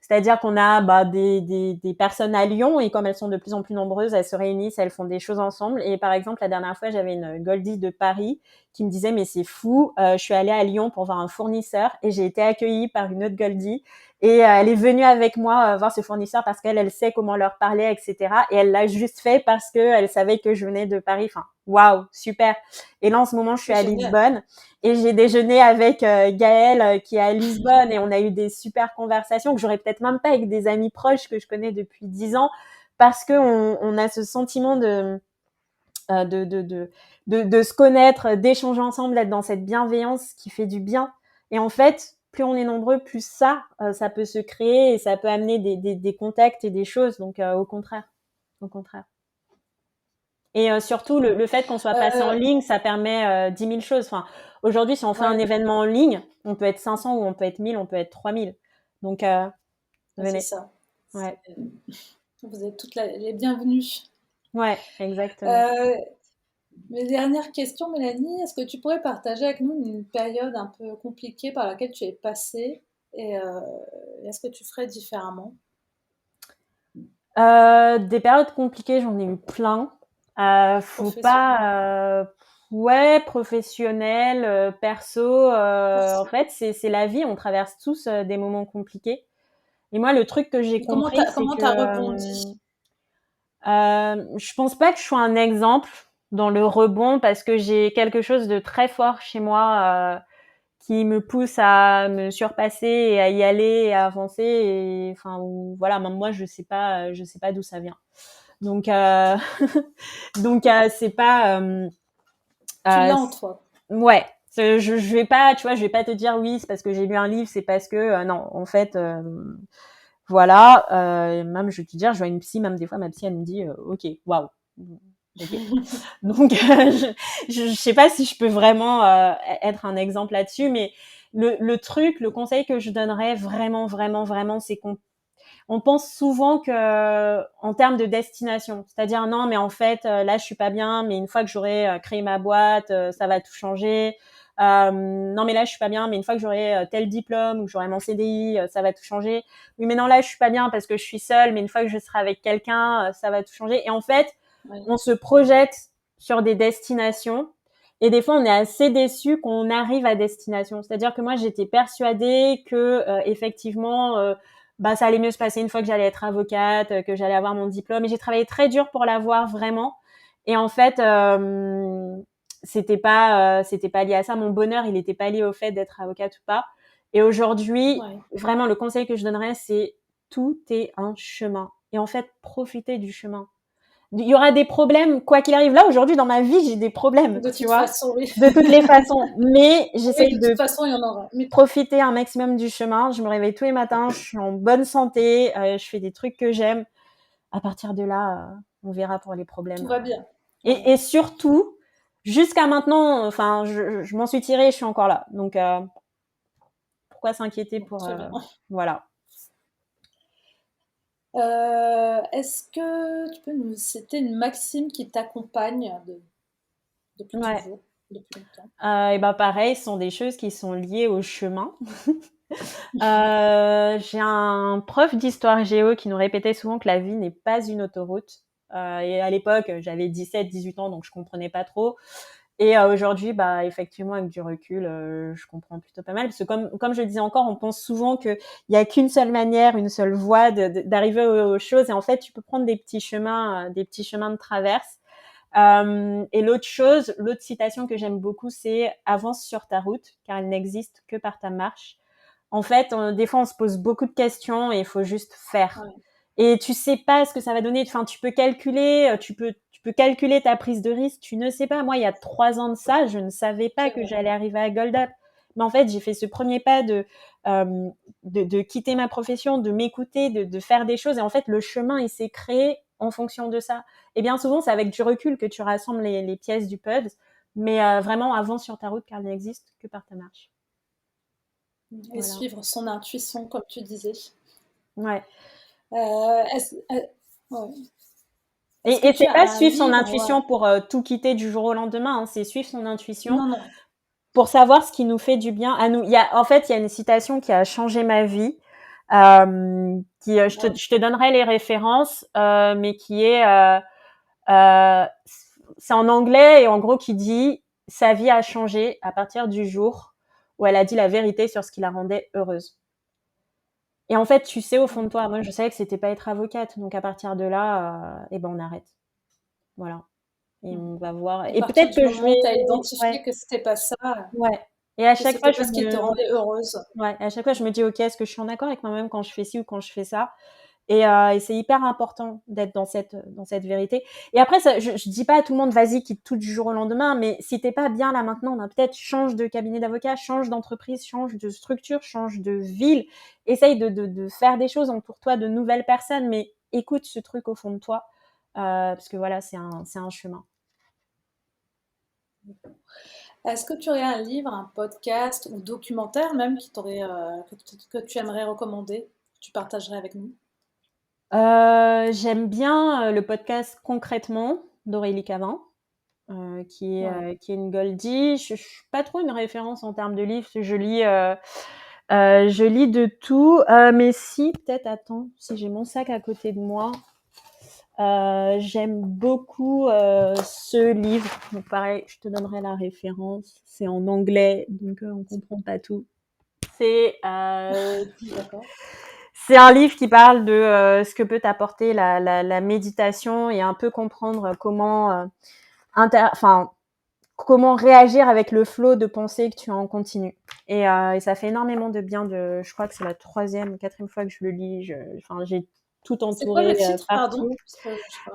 C'est-à-dire qu'on a des personnes à Lyon et comme elles sont de plus en plus nombreuses, elles se réunissent, elles font des choses ensemble. Et par exemple, la dernière fois, j'avais une Goldie de Paris qui me disait mais c'est fou, je suis allée à Lyon pour voir un fournisseur et j'ai été accueillie par une autre Goldie. Et elle est venue avec moi voir ce fournisseur parce qu'elle sait comment leur parler, etc. Et elle l'a juste fait parce qu'elle savait que je venais de Paris. Enfin, waouh, super. Et là, en ce moment, je suis C'est à génial. Lisbonne et j'ai déjeuné avec Gaëlle qui est à Lisbonne et on a eu des super conversations que j'aurais peut-être même pas avec des amis proches que je connais depuis 10 ans parce qu'on a ce sentiment euh, de, de, de, de se connaître, d'échanger ensemble, d'être dans cette bienveillance qui fait du bien. Et en fait, plus on est nombreux, plus ça peut se créer et ça peut amener des contacts et des choses. Donc, au contraire, au contraire. Et surtout, Trop bien. le fait qu'on soit passé en Euh, ligne, ça permet 10 000 choses. Enfin, aujourd'hui, si on fait un ouais, événement en ligne, on peut être 500 ou on peut être 1000, on peut être 3000. Donc, c'est venez. ça. Ouais, Vous êtes toutes les bienvenues. ouais, exactement. Euh, Mes dernières questions, Mélanie, est-ce que tu pourrais partager avec nous une période un peu compliquée par laquelle tu es passée et est-ce que tu ferais différemment? Des périodes compliquées, j'en ai eu plein. Faut Professionnelle. pas, ouais, professionnel, perso. En fait, c'est la vie. On traverse tous des moments compliqués. Et moi, le truc que j'ai Et comment compris, c'est comment que t'as rebondi? Je pense pas que je sois un exemple dans le rebond parce que j'ai quelque chose de très fort chez moi qui me pousse à me surpasser et à y aller et à avancer. Et enfin, voilà, même moi, je sais pas d'où ça vient. Donc, c'est pas. Tu Euh, l'as en toi. ouais, je vais pas, tu vois, je vais pas te dire oui, c'est parce que j'ai lu un livre, c'est parce que non, en fait, voilà. Même je vais te dire, je vois une psy, même des fois ma psy elle me dit, ok, waouh. Ok. Donc, je sais pas si je peux vraiment être un exemple là-dessus, mais le conseil que je donnerais vraiment, vraiment, vraiment, c'est qu'on pense souvent que en termes de destination, c'est-à-dire non, mais en fait là je suis pas bien, mais une fois que j'aurai créé ma boîte, ça va tout changer. Non mais là je suis pas bien, mais une fois que j'aurai tel diplôme ou que j'aurai mon CDI, ça va tout changer. Oui mais non là je suis pas bien parce que je suis seule, mais une fois que je serai avec quelqu'un, ça va tout changer. Et en fait, Ouais. on se projette sur des destinations et des fois on est assez déçu qu'on arrive à destination. C'est-à-dire que moi j'étais persuadée que effectivement bah ça allait mieux se passer une fois que j'allais être avocate, que j'allais avoir mon diplôme. Et j'ai travaillé très dur pour l'avoir vraiment. Et en fait, c'était pas lié à ça. Mon bonheur, il n'était pas lié au fait d'être avocate ou pas. Et aujourd'hui, Ouais. vraiment, le conseil que je donnerais, c'est tout est un chemin. Et en fait, profitez du chemin. Il y aura des problèmes, quoi qu'il arrive. Là, aujourd'hui, dans ma vie, j'ai des problèmes, De tu toute vois, façon, oui. de toutes les façons. Mais Oui, j'essaye de toute de façon, il y en aura. Mais profiter un maximum du chemin. Je me réveille tous les matins, je suis en bonne santé, je fais des trucs que j'aime. À partir de là, on verra pour les tout problèmes. va bien. Ouais. Et surtout, jusqu'à maintenant, enfin, je m'en suis tirée, je suis encore là. Donc, pourquoi s'inquiéter Bon, pour très bien. voilà. Est-ce que tu peux nous citer une maxime qui t'accompagne depuis Ouais. toujours, depuis longtemps? Et ben pareil, ce sont des choses qui sont liées au chemin. J'ai un prof d'histoire géo qui nous répétait souvent que la vie n'est pas une autoroute. Et à l'époque, j'avais 17, 18 ans, donc je comprenais pas trop. Et aujourd'hui, bah effectivement, avec du recul, je comprends plutôt pas mal. Parce que comme je le disais encore, on pense souvent qu'il y a qu'une seule manière, une seule voie d'arriver aux choses. Et en fait, tu peux prendre des petits chemins de traverse. Et l'autre citation que j'aime beaucoup, c'est avance sur ta route, car elle n'existe que par ta marche. En fait, des fois, on se pose beaucoup de questions et il faut juste faire. Ouais, Et tu sais pas ce que ça va donner. Enfin, tu peux calculer ta prise de risque. Tu ne sais pas. Moi, il y a 3 ans de ça, je ne savais pas c'est que vrai. j'allais arriver à Gold Up. Mais en fait, j'ai fait ce premier pas de quitter ma profession, de m'écouter, de faire des choses. Et en fait, le chemin, il s'est créé en fonction de ça. Et bien souvent, c'est avec du recul que tu rassembles les pièces du puzzle. Mais vraiment, avance sur ta route, car elle n'existe que par ta marche. Et Voilà. suivre son intuition, comme tu disais. Ouais. Ouais. Est-ce que Et tu c'est as pas un suivre son livre? intuition pour tout quitter du jour au lendemain, hein, c'est suivre son intuition Non, non. pour savoir ce qui nous fait du bien à nous. En fait, il y a une citation qui a changé ma vie, Ouais. je te donnerai les références, mais qui est, euh, c'est en anglais et en gros qui dit sa vie a changé à partir du jour où elle a dit la vérité sur ce qui la rendait heureuse. Et en fait, tu sais au fond de toi, moi je savais que c'était pas être avocate, donc à partir de là, eh ben on arrête. Voilà. Et on va voir. À Et partir peut-être du que je moment vais, où tu as ouais, identifié que c'était pas ça, ouais. Et à que chaque fois, c'était pas ce qui te rendait heureuse. ouais, à chaque fois, je me dis, ok, est-ce que je suis en accord avec moi-même quand je fais ci ou quand je fais ça? Et c'est hyper important d'être dans cette vérité. Et après, ça, je dis pas à tout le monde, vas-y, quitte tout du jour au lendemain, mais si t'es pas bien là maintenant, ben, peut-être change de cabinet d'avocat, change d'entreprise, change de structure, change de ville. Essaye de faire des choses, entoure-toi de nouvelles personnes, mais écoute ce truc au fond de toi, parce que voilà, c'est un chemin. Est-ce que tu aurais un livre, un podcast ou documentaire même que tu aimerais recommander, que tu partagerais avec nous? J'aime bien le podcast Concrètement d'Aurélie Cavin, Ouais. qui est une Goldie. Je suis pas trop une référence en termes de livres. Je lis de tout. Mais si, peut-être, attends, si j'ai mon sac à côté de moi, j'aime beaucoup ce livre. Donc pareil, je te donnerai la référence. C'est en anglais, donc on comprend pas tout. C'est D'accord. C'est un livre qui parle de ce que peut t'apporter la méditation et un peu comprendre comment comment réagir avec le flot de pensée que tu as en continu. Et ça fait énormément de bien. Je crois que c'est la 3e ou 4e fois que je le lis. J'ai tout C'est quoi entouré le titre, pardon?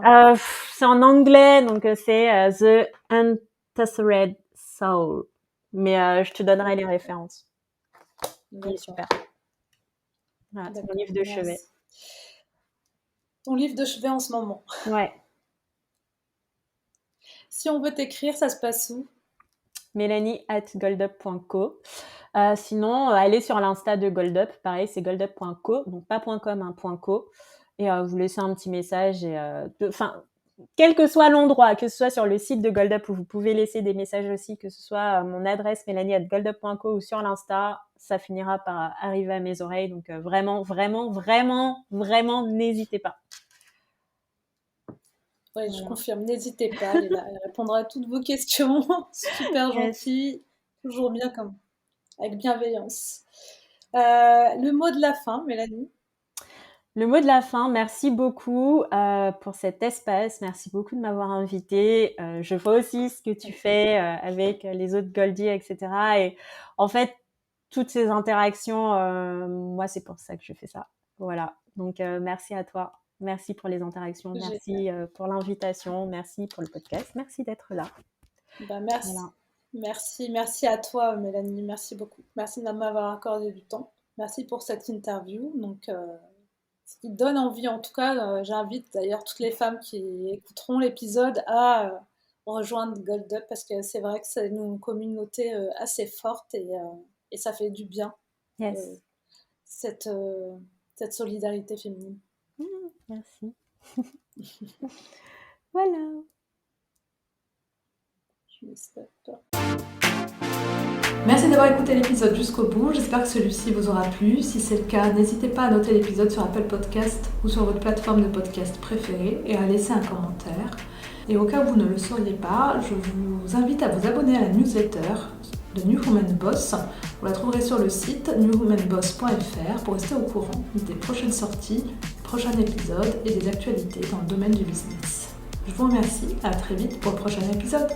partout. C'est en anglais, donc c'est The Untethered Soul. Mais je te donnerai les références. Il est super. Voilà, c'est mon livre de chevet. Ton livre de chevet en ce moment. Ouais. Si on veut t'écrire, ça se passe où? Mélanie@goldup.co. Sinon, allez sur l'Insta de Goldup. Pareil, c'est goldup.co, donc pas .com, hein, .co. Et vous laissez un petit message. Quel que soit l'endroit, que ce soit sur le site de Goldup où vous pouvez laisser des messages aussi, que ce soit mon adresse mélanie@goldup.co ou sur l'Insta, ça finira par arriver à mes oreilles. Donc vraiment, n'hésitez pas. Oui, je confirme, n'hésitez pas, elle est là, elle répondra à toutes vos questions. Super gentil, toujours bien avec bienveillance. Le mot de la fin, Mélanie? Le mot de la fin, merci beaucoup pour cet espace. Merci beaucoup de m'avoir invitée. Je vois aussi ce que tu fais avec les autres Goldie, etc. Et en fait, toutes ces interactions, moi, c'est pour ça que je fais ça. Voilà. Donc, merci à toi. Merci pour les interactions. Merci pour l'invitation. Merci pour le podcast. Merci d'être là. Merci. Voilà. Merci à toi, Mélanie. Merci beaucoup. Merci de m'avoir accordé du temps. Merci pour cette interview. Donc, ce qui donne envie, en tout cas, j'invite d'ailleurs toutes les femmes qui écouteront l'épisode à rejoindre Goldup parce que c'est vrai que c'est une communauté assez forte et ça fait du bien. Yes. Cette solidarité féminine. Merci. Voilà. Merci d'avoir écouté l'épisode jusqu'au bout. J'espère que celui-ci vous aura plu. Si c'est le cas, n'hésitez pas à noter l'épisode sur Apple Podcast ou sur votre plateforme de podcast préférée et à laisser un commentaire. Et au cas où vous ne le sauriez pas, je vous invite à vous abonner à la newsletter de New Woman Boss. Vous la trouverez sur le site newwomanboss.fr pour rester au courant des prochaines sorties, prochains épisodes et des actualités dans le domaine du business. Je vous remercie, à très vite pour le prochain épisode.